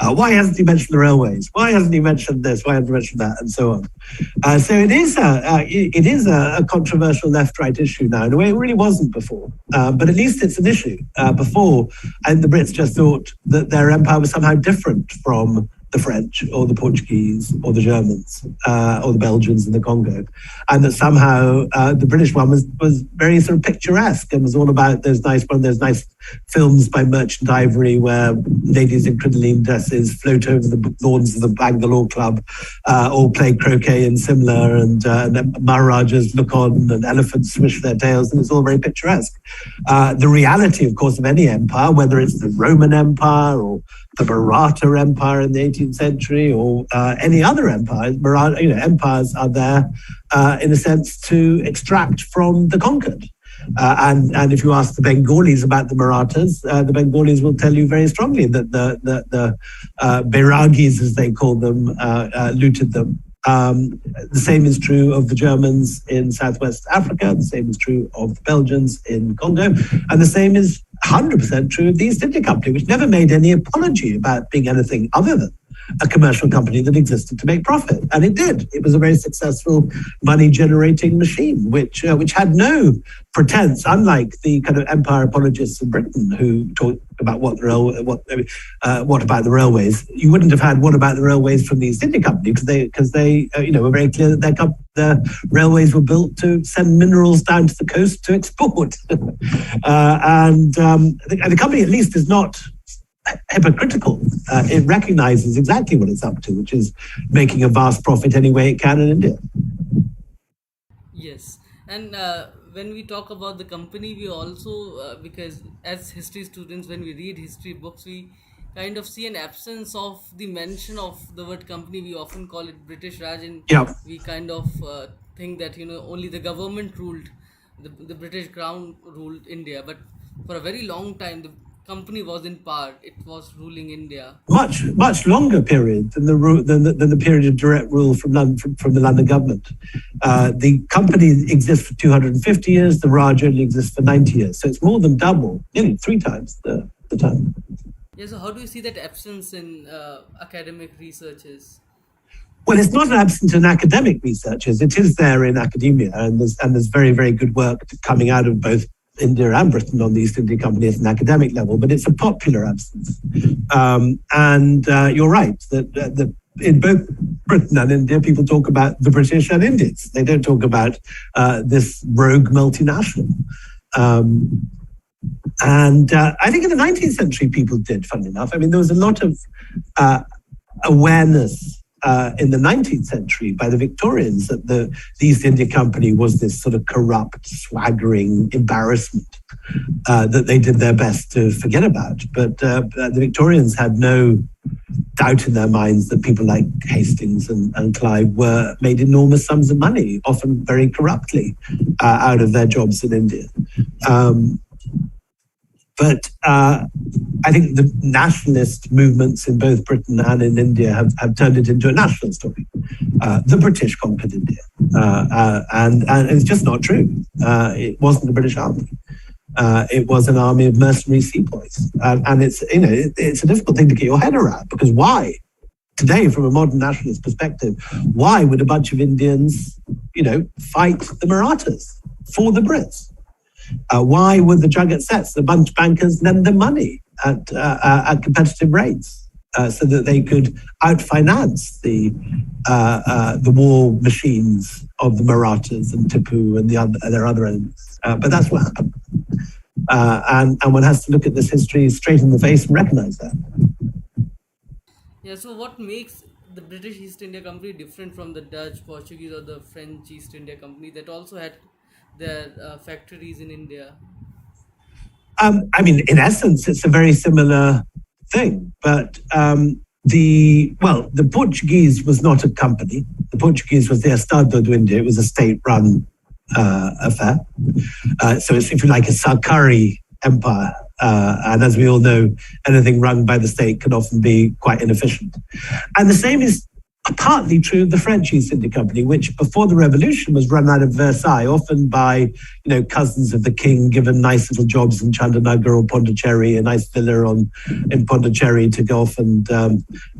why hasn't he mentioned the railways? Why hasn't he mentioned this? Why hasn't he mentioned that? And so on. So it is a controversial left-right issue now, in a way it really wasn't before. But at least it's an issue. Before, and the Brits just thought that their empire was somehow different from the French or the Portuguese or the Germans or the Belgians in the Congo, and that somehow the British one was very sort of picturesque and was all about those nice films by Merchant Ivory where ladies in crinoline dresses float over the lawns of the Bangalore Club or play croquet in Simla, and Maharajas look on and elephants swish their tails, and it's all very picturesque. The reality, of course, of any empire, whether it's the Roman Empire or the Maratha Empire in the 18th century or any other empires, empires are there in a sense to extract from the conquered. And if you ask the Bengalis about the Marathas, the Bengalis will tell you very strongly that the Bairagis, as they call them, looted them. The same is true of the Germans in Southwest Africa, the same is true of the Belgians in Congo, and the same is 100% true of the East India Company, which never made any apology about being anything other than a commercial company that existed to make profit, and it did. It was a very successful money-generating machine, which had no pretense, unlike the kind of empire apologists in Britain who talked about what about the railways. You wouldn't have had what about the railways from the East India Company because they were very clear that their railways were built to send minerals down to the coast to export. The company at least is not hypocritical. It recognizes exactly what it's up to, which is making a vast profit any way it can in India. Yes, and when we talk about the company, we also, because as history students, when we read history books, we kind of see an absence of the mention of the word company. We often call it British Raj, and Yeah. we kind of think that only the government ruled, the British Crown ruled India. But for a very long time, the company was in power. It was ruling India. Much longer period than the period of direct rule from the London government. The company exists for 250 years. The Raj only exists for 90 years. So it's more than double, nearly 3 times the time. Yeah. So how do you see that absence in academic researches? Well, it's not absent in academic researchers. It is there in academia, and there's very, very good work coming out of both India and Britain on the East India Company at an academic level, but it's a popular absence. You're right that in both Britain and India, people talk about the British and Indians. They don't talk about this rogue multinational. I think in the 19th century, people did, funnily enough. I mean, there was a lot of awareness in the 19th century by the Victorians that the East India Company was this sort of corrupt, swaggering embarrassment that they did their best to forget about. But the Victorians had no doubt in their minds that people like Hastings and Clive made enormous sums of money, often very corruptly, out of their jobs in India. But I think the nationalist movements in both Britain and in India have turned it into a national story. The British conquered India, and it's just not true. It wasn't the British army. It was an army of mercenary sepoys, and it's a difficult thing to get your head around, because why? Today, from a modern nationalist perspective, why would a bunch of Indians, fight the Marathas for the Brits? Why would the Jugget Sets, the bunch bankers, lend them money at competitive rates so that they could outfinance the war machines of the Marathas and Tipu and their other enemies? But that's what happened. And one has to look at this history straight in the face and recognize that. Yeah, so what makes the British East India Company different from the Dutch, Portuguese, or the French East India Company that also had their factories in India? I mean, in essence, it's a very similar thing, but the Portuguese was not a company. The Portuguese was the Estado do India. It was a state-run affair. So it's, if you like, a Sarkari empire. And as we all know, anything run by the state can often be quite inefficient. And the same is partly true of the French East India Company, which before the revolution was run out of Versailles, often by cousins of the king, given nice little jobs in Chandanagar or Pondicherry, a nice villa in Pondicherry to go off and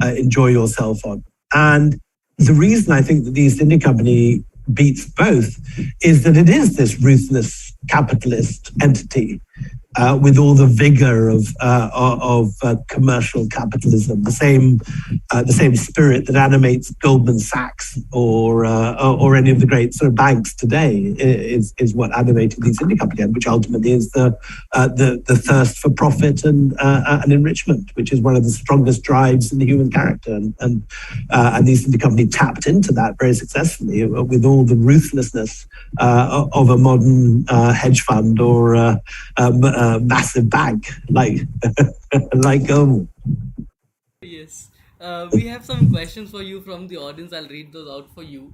enjoy yourself on. And the reason I think that the East India Company beats both is that it is this ruthless capitalist entity with all the vigor of commercial capitalism, the same spirit that animates Goldman Sachs or any of the great sort of banks today is what animated the East India Company, which ultimately is the thirst for profit and enrichment, which is one of the strongest drives in the human character, and the East India Company tapped into that very successfully with all the ruthlessness of a modern hedge fund or massive bank like Yes. We have some questions for you from the audience. I'll read those out for you.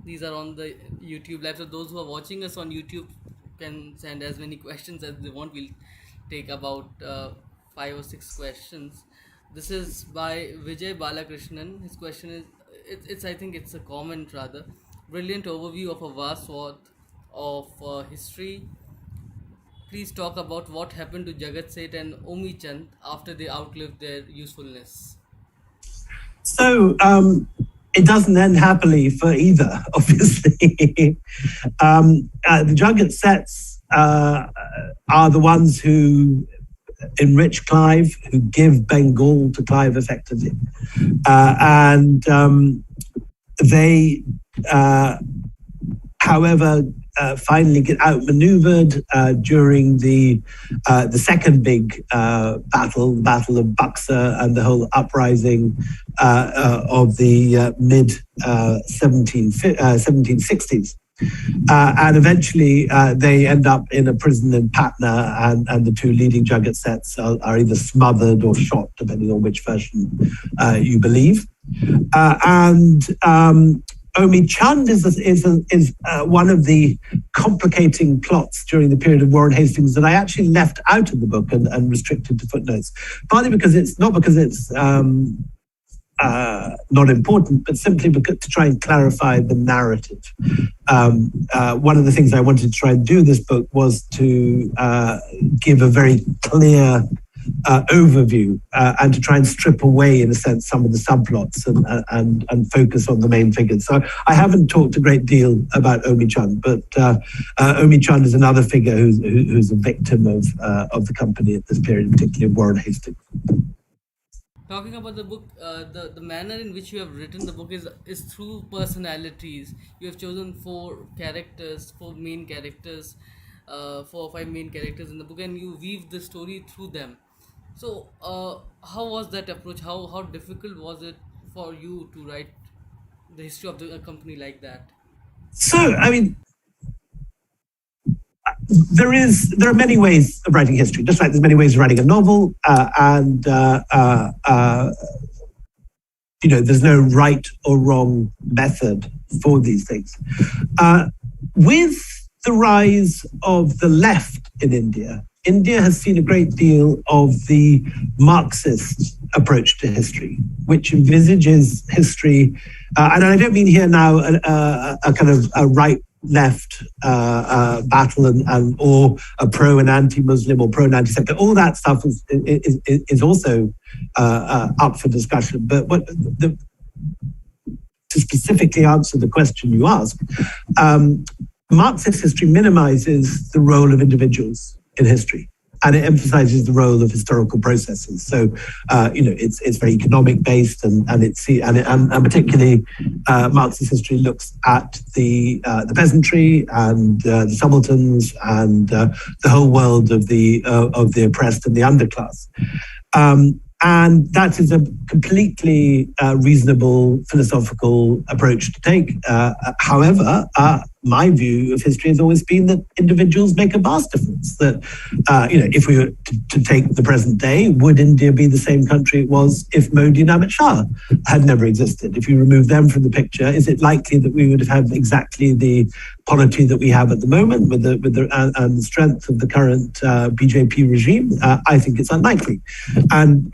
These are on the YouTube live. So those who are watching us on YouTube can send as many questions as they want. We'll take about 5 or 6 questions. This is by Vijay Balakrishnan. His question is, it's I think it's a comment rather. Brilliant overview of a vast swath of history. Please talk about what happened to Jagat Seth and Omi Chand after they outlived their usefulness. So it doesn't end happily for either, obviously. The Jugget sets are the ones who enrich Clive, who give Bengal to Clive effectively. And they, however, finally get outmaneuvered during the second big battle, the Battle of Buxar, and the whole uprising of the mid 1760s. And eventually they end up in a prison in Patna, and the two leading Jugget sets are either smothered or shot, depending on which version you believe. Omi Chand is one of the complicating plots during the period of Warren Hastings that I actually left out of the book and restricted to footnotes, partly because it's not important, but simply because to try and clarify the narrative. One of the things I wanted to try and do in this book was to give a very clear overview and to try and strip away, in a sense, some of the subplots and focus on the main figures. So I haven't talked a great deal about Omi Chand, but Omi Chand is another figure who's a victim of the company at this period, particularly of Warren Hastings. Talking about the book, the manner in which you have written the book is through personalities. You have chosen four main characters, 4 or 5 main characters in the book, and you weave the story through them. So, how was that approach? How difficult was it for you to write the history of the company like that? So, I mean, there are many ways of writing history, just like there's many ways of writing a novel, there's no right or wrong method for these things. With the rise of the left in India, India has seen a great deal of the Marxist approach to history, which envisages history, and I don't mean here now a kind of a right-left battle or a pro and anti-Muslim or pro and anti-secular. All that stuff is also up for discussion. But to specifically answer the question you asked, Marxist history minimizes the role of individuals in history, and it emphasizes the role of historical processes. So, it's very economic based, and particularly Marxist history looks at the peasantry and the subalterns and the whole world of the oppressed and the underclass. And that is a completely reasonable philosophical approach to take. However, my view of history has always been that individuals make a vast difference. That, if we were to take the present day, would India be the same country it was if Modi and Amit Shah had never existed? If you remove them from the picture, is it likely that we would have exactly the polity that we have at the moment with the strength of the current BJP regime? I think it's unlikely. And,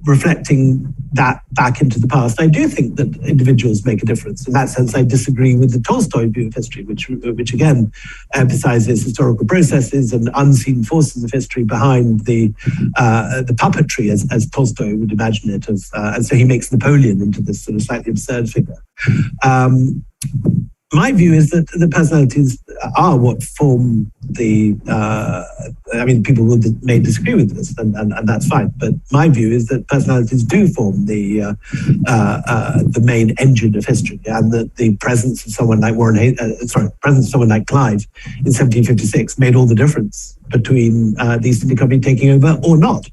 reflecting that back into the past, I do think that individuals make a difference. In that sense, I disagree with the Tolstoy view of history, which again emphasizes historical processes and unseen forces of history behind the puppetry, as Tolstoy would imagine it. And so he makes Napoleon into this sort of slightly absurd figure. My view is that the personalities are what form the. People may disagree with this, and that's fine. But my view is that personalities do form the main engine of history, and that the presence of someone like Clive in 1756 made all the difference between the East India Company taking over or not.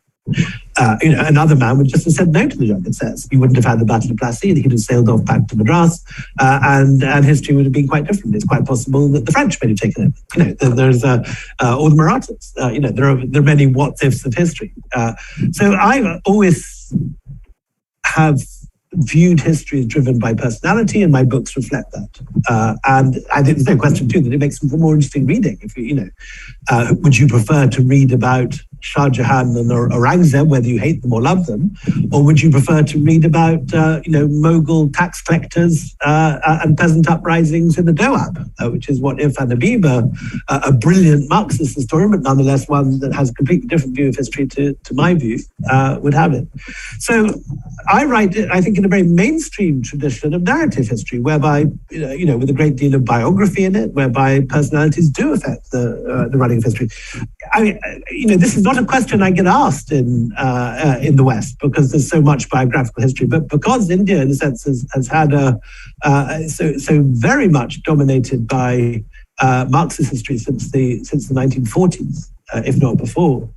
Another man would just have said no to the Jugget sets. He wouldn't have had the Battle of Plassey. He'd have sailed off back to Madras, and history would have been quite different. It's quite possible that the French may have taken it. There's or the Marathas. There are many what ifs of history. So I always have viewed history as driven by personality, and my books reflect that. And I think there's no question too that it makes them for more interesting reading. If would you prefer to read about Shah Jahan and Aurangzeb, whether you hate them or love them, or would you prefer to read about Mughal tax collectors and peasant uprisings in the Doab, which is what Irfan Habib, a brilliant Marxist historian, but nonetheless one that has a completely different view of history to my view, would have it. So I write, I think, in a very mainstream tradition of narrative history, whereby, with a great deal of biography in it, whereby personalities do affect the running of history. I mean, this is not a question I get asked in the West, because there's so much biographical history, but because India, in a sense, has had so very much dominated by Marxist history since the 1940s, if not before.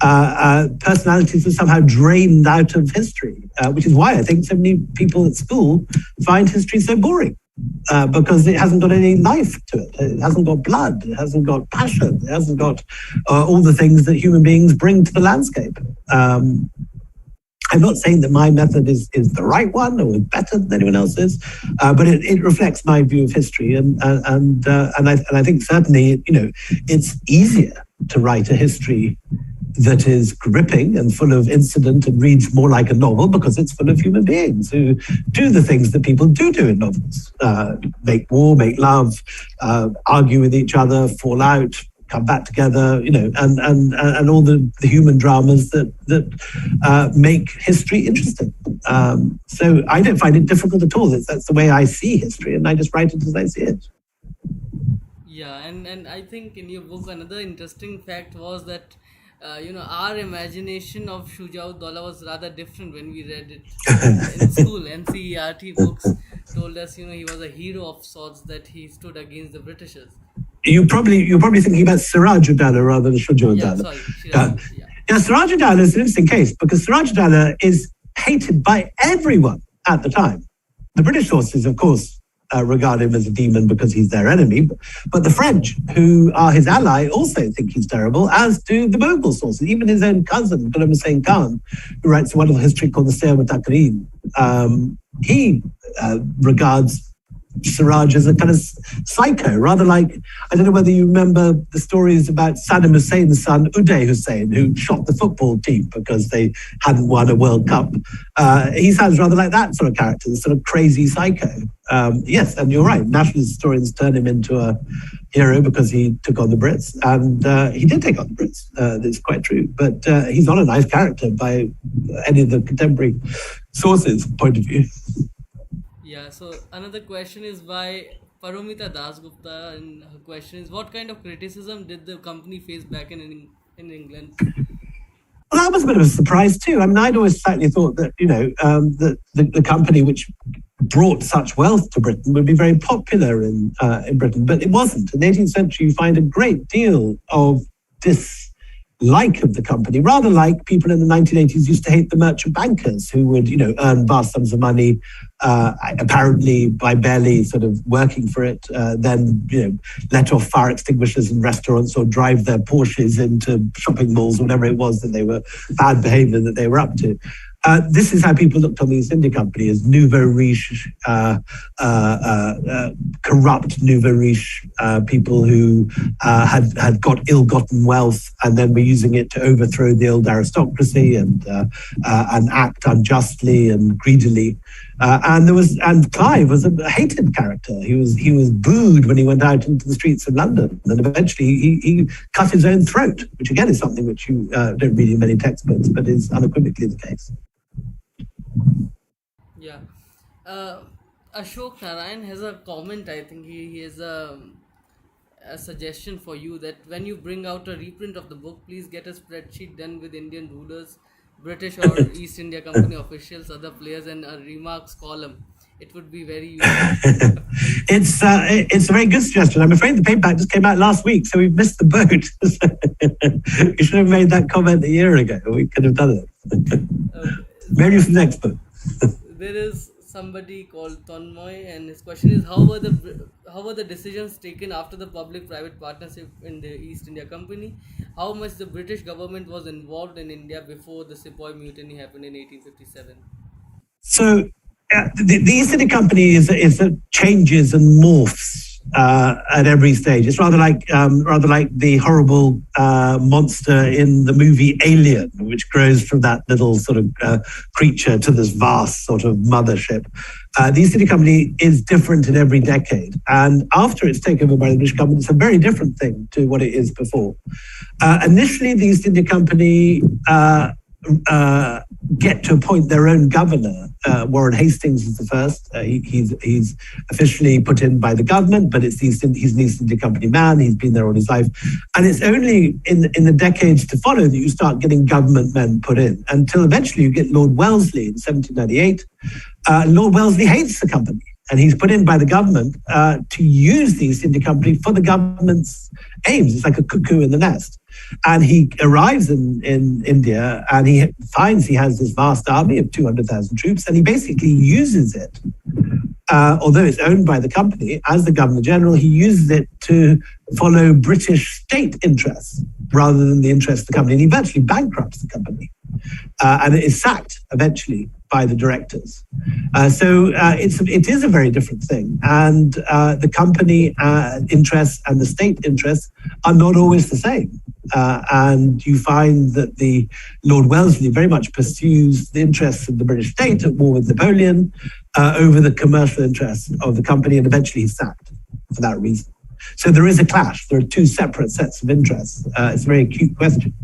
Personalities are somehow drained out of history, which is why I think so many people at school find history so boring, because it hasn't got any life to it. It hasn't got blood. It hasn't got passion. It hasn't got all the things that human beings bring to the landscape. I'm not saying that my method is the right one or better than anyone else's, but it reflects my view of history, and I think certainly it's easier to write a history that is gripping and full of incident and reads more like a novel, because it's full of human beings who do the things that people do in novels: make war, make love, argue with each other, fall out, come back together, and all the human dramas that make history interesting. So I don't find it difficult at all. That's the way I see history, and I just write it as I see it. Yeah, and I think in your book another interesting fact was that our imagination of Shujaud-Dowla was rather different when we read it in school. NCERT books told us, he was a hero of sorts, that he stood against the Britishers. You're probably thinking about Siraj-ud-Dowla rather than Shujaud-Dowla. Siraj-ud-Dowla is an interesting case, because Siraj-ud-Dowla is hated by everyone at the time. The British sources, of course, regard him as a demon because he's their enemy, but the French, who are his ally, also think he's terrible, as do the Mughal sources. Even his own cousin, Ghulam Hussain Khan, who writes a wonderful history called the Siyar-wa-Taqreer, he regards Siraj as a kind of psycho, rather like, I don't know whether you remember the stories about Saddam Hussein's son, Uday Hussein, who shot the football team because they hadn't won a World Cup. He sounds rather like that sort of character, the sort of crazy psycho. Yes, and you're right, nationalist historians turn him into a hero because he took on the Brits, and he did take on the Brits. That's quite true, but he's not a nice character by any of the contemporary sources' point of view. Yeah, so another question is by Paromita Dasgupta, and her question is, what kind of criticism did the company face back in England? Well, that was a bit of a surprise too. I mean, I'd always slightly thought that, that the company which brought such wealth to Britain would be very popular in Britain, but it wasn't. In the 18th century, you find a great deal of dislike of the company, rather like people in the 1980s used to hate the merchant bankers who would, earn vast sums of money, apparently by barely sort of working for it, then, let off fire extinguishers in restaurants or drive their Porsches into shopping malls, whatever it was that they were, bad behavior that they were up to. This is how people looked on the East India Company, as nouveau riche, corrupt nouveau riche people who had got ill-gotten wealth and then were using it to overthrow the old aristocracy and act unjustly and greedily. And Clive was a hated character. He was booed when he went out into the streets of London, and eventually he cut his own throat, which again is something which you don't read in many textbooks, but is unequivocally the case. Yeah. Ashok Narayan has a comment. I think he has a suggestion for you, that when you bring out a reprint of the book, please get a spreadsheet done with Indian rulers, British or East India Company officials, other players, and a remarks column. It would be very useful. It's a very good suggestion. I'm afraid the paperback just came out last week, so we've missed the boat. We should have made that comment a year ago. We could have done it. Maybe for the next book. There is somebody called Tonmoy, and his question is, how were the decisions taken after the public-private partnership in the East India Company? How much the British government was involved in India before the Sepoy Mutiny happened in 1857? So the East India Company is changes and morphs at every stage. It's rather like the horrible monster in the movie Alien, which grows from that little sort of creature to this vast sort of mothership. The East India Company is different in every decade, and after it's taken over by the British government, it's a very different thing to what it is before. Initially, the East India Company get to appoint their own governor. Warren Hastings is the first. He's officially put in by the government, but he's an East India Company man. He's been there all his life. And it's only in the decades to follow that you start getting government men put in, until eventually you get Lord Wellesley in 1798. Lord Wellesley hates the company, and he's put in by the government to use the East India Company for the government's aims. It's like a cuckoo in the nest. And he arrives in India, and he finds he has this vast army of 200,000 troops, and he basically uses it, although it's owned by the company, as the Governor General, he uses it to follow British state interests rather than the interests of the company. And he virtually bankrupts the company, and it is sacked eventually by the directors. So it is a very different thing. And the company interests and the state interests are not always the same. And you find that the Lord Wellesley very much pursues the interests of the British state at war with Napoleon over the commercial interests of the company, and eventually he's sacked for that reason. So there is a clash. There are two separate sets of interests. It's a very acute question.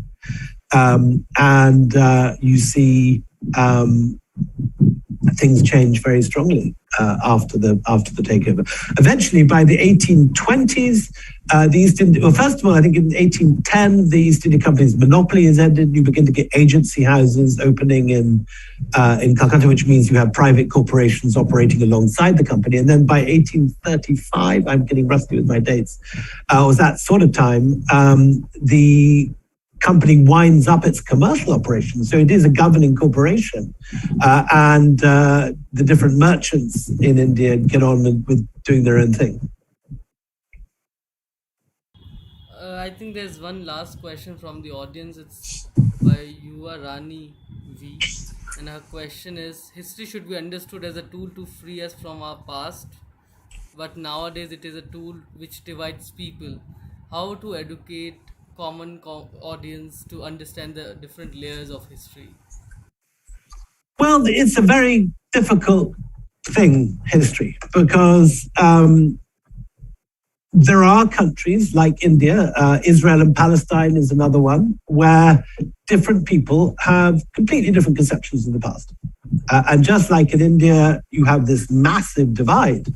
And you see things change very strongly after the takeover. Eventually, by the 1820s, the East India, well, first of all, I think in 1810, the East India Company's monopoly is ended. You begin to get agency houses opening in Calcutta, which means you have private corporations operating alongside the company. And then by 1835, I'm getting rusty with my dates, was that sort of time, the company winds up its commercial operations. So it is a governing corporation. And the different merchants in India get on with doing their own thing. I think there's one last question from the audience. It's by Yuva Rani V. And her question is, history should be understood as a tool to free us from our past, but nowadays it is a tool which divides people. How to educate common audience to understand the different layers of history? Well, it's a very difficult thing, history, because there are countries like India, Israel and Palestine is another one, where different people have completely different conceptions of the past. And just like in India, you have this massive divide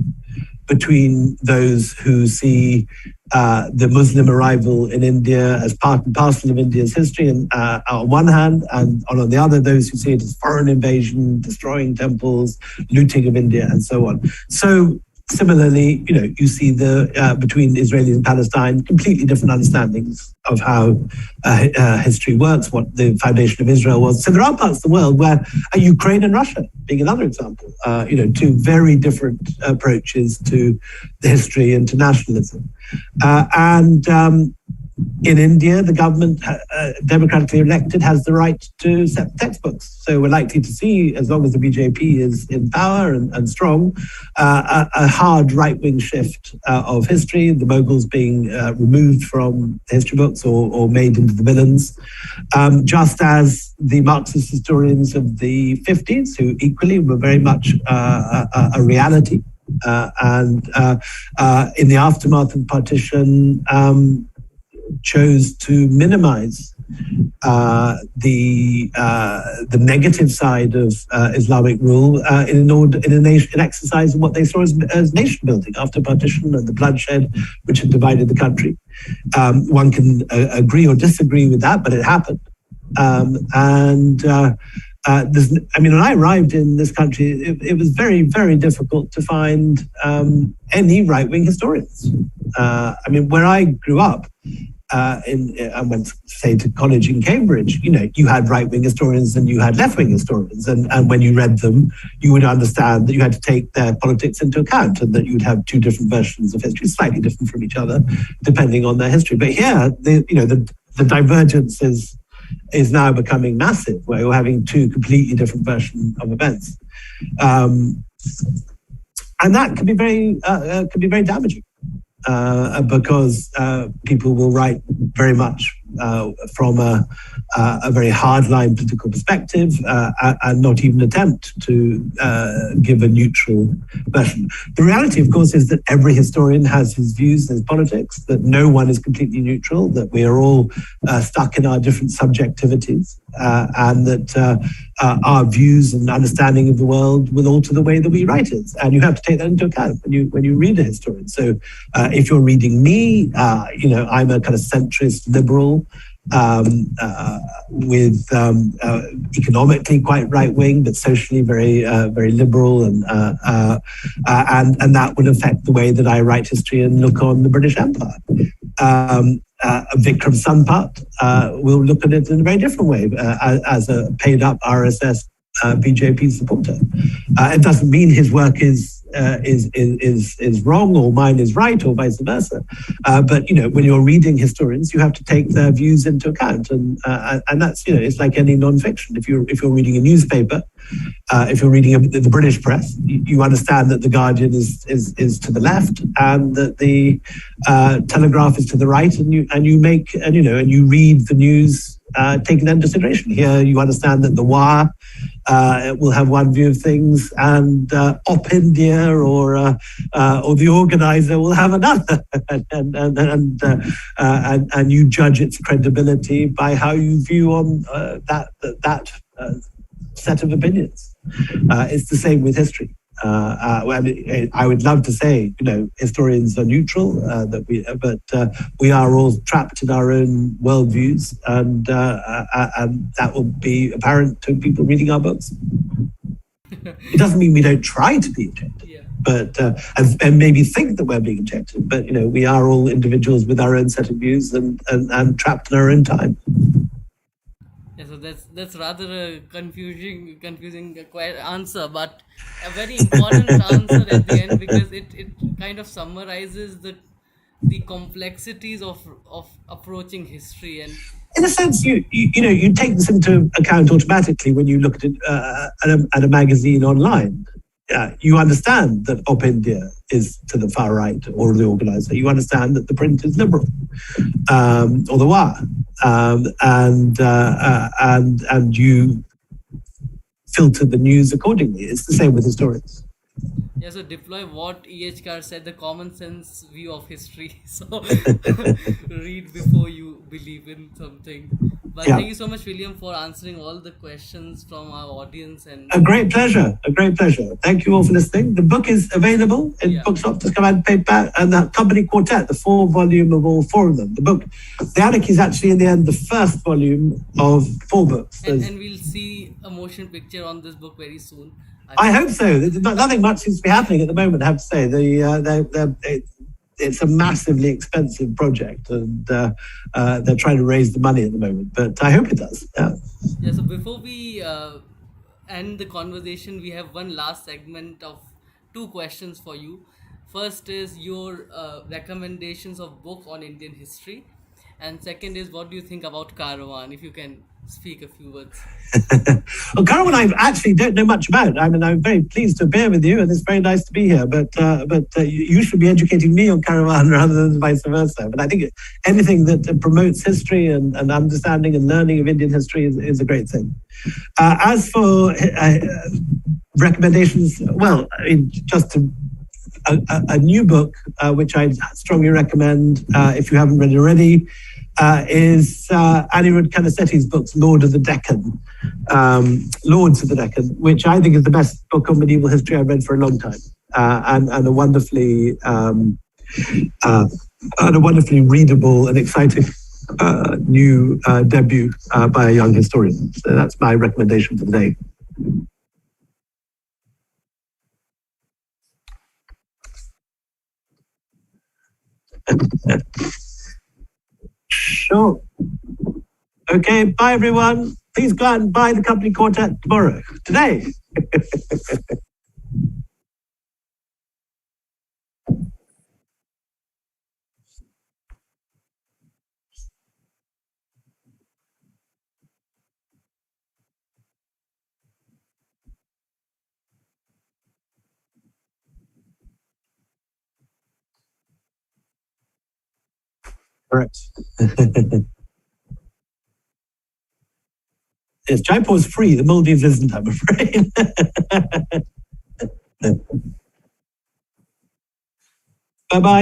between those who see the Muslim arrival in India as part and parcel of India's history, and on one hand, and on the other, those who see it as foreign invasion, destroying temples, looting of India, and so on. So similarly, you see the between Israelis and Palestine, completely different understandings of how history works, what the foundation of Israel was. So there are parts of the world where Ukraine and Russia being another example, two very different approaches to the history and to nationalism. In India, the government, democratically elected, has the right to set textbooks. So we're likely to see, as long as the BJP is in power and strong, a hard right-wing shift of history, the Mughals being removed from history books or made into the villains, just as the Marxist historians of the 50s, who equally were very much a reality. In the aftermath of partition, chose to minimize the negative side of Islamic rule in exercise of what they saw as nation building after partition and the bloodshed which had divided the country. One can agree or disagree with that, but it happened. When I arrived in this country, it was very, very difficult to find any right-wing historians. Where I grew up, I went, say, to college in Cambridge, you had right-wing historians and you had left-wing historians. And when you read them, you would understand that you had to take their politics into account and that you would have two different versions of history, slightly different from each other, depending on their history. But here, the divergence is now becoming massive, where you're having two completely different versions of events. And that can be very damaging. because people will write very much from a very hardline political perspective and not even attempt to give a neutral version. The reality, of course, is that every historian has his views in politics, that no one is completely neutral, that we are all stuck in our different subjectivities, and that our views and understanding of the world will alter the way that we write it. And you have to take that into account when you read a historian. So if you're reading me, I'm a kind of centrist liberal, with economically quite right wing, but socially very liberal, and that will affect the way that I write history and look on the British Empire. Vikram Sampath will look at it in a very different way as a paid up RSS BJP supporter. It doesn't mean his work is wrong or mine is right or vice versa. But when you're reading historians, you have to take their views into account, and that's it's like any non-fiction. If you're reading a newspaper, if you're reading the British press, you understand that the Guardian is to the left and that the Telegraph is to the right, and you read the news taking that into consideration. Here, you understand that the Wire will have one view of things, and Op India or the organizer will have another, and you judge its credibility by how you view on that set of opinions. It's the same with history. I would love to say, historians are neutral, but we are all trapped in our own worldviews, and that will be apparent to people reading our books. It doesn't mean we don't try to be objective, Yeah. but and maybe think that we're being objective, but we are all individuals with our own set of views and trapped in our own time. Yeah, so that's rather a confusing answer, but a very important answer at the end, because it kind of summarizes the complexities of approaching history. And In a sense, you take this into account automatically when you look at it at a magazine online. You understand that Op India is to the far right, or the organizer. You understand that the print is liberal, or the Wire, and you filter the news accordingly. It's the same with historians. yeah, so deploy what E.H. Carr said, the common sense view of history. So read before you believe in something. But Yeah. thank you so much, William, for answering all the questions from our audience. And A great pleasure. A great pleasure. Thank you all for listening. The book is available in bookshops. Just come out and paperback. And the Company Quartet, the 4-volume of all 4 of them. The book, The Anarchy, is actually in the end the first volume of 4 books. and we'll see a motion picture on this book very soon. I hope so. Nothing much seems to be happening at the moment, I have to say. It's a massively expensive project, and they're trying to raise the money at the moment. But I hope it does. Yeah. Yeah, so before we end the conversation, we have one last segment of 2 questions for you. First is your recommendations of book on Indian history, and second is, what do you think about Caravan? If you can speak a few words. Well, Caravan, I actually don't know much about. I mean, I'm very pleased to appear with you, and it's very nice to be here. But you should be educating me on Caravan rather than vice versa. But I think anything that promotes history and understanding and learning of Indian history is a great thing. As for recommendations, well, I mean, just a new book, which I strongly recommend if you haven't read it already, is Anirudh Kanasetti's books, Lords of the Deccan, which I think is the best book on medieval history I've read for a long time, and a wonderfully readable and exciting new debut by a young historian. So that's my recommendation for the day. Sure. Okay, bye everyone. Please go out and buy the Company Quartet today. Correct. Yes, Jaipur's free. The Maldives isn't, I'm afraid. Bye-bye.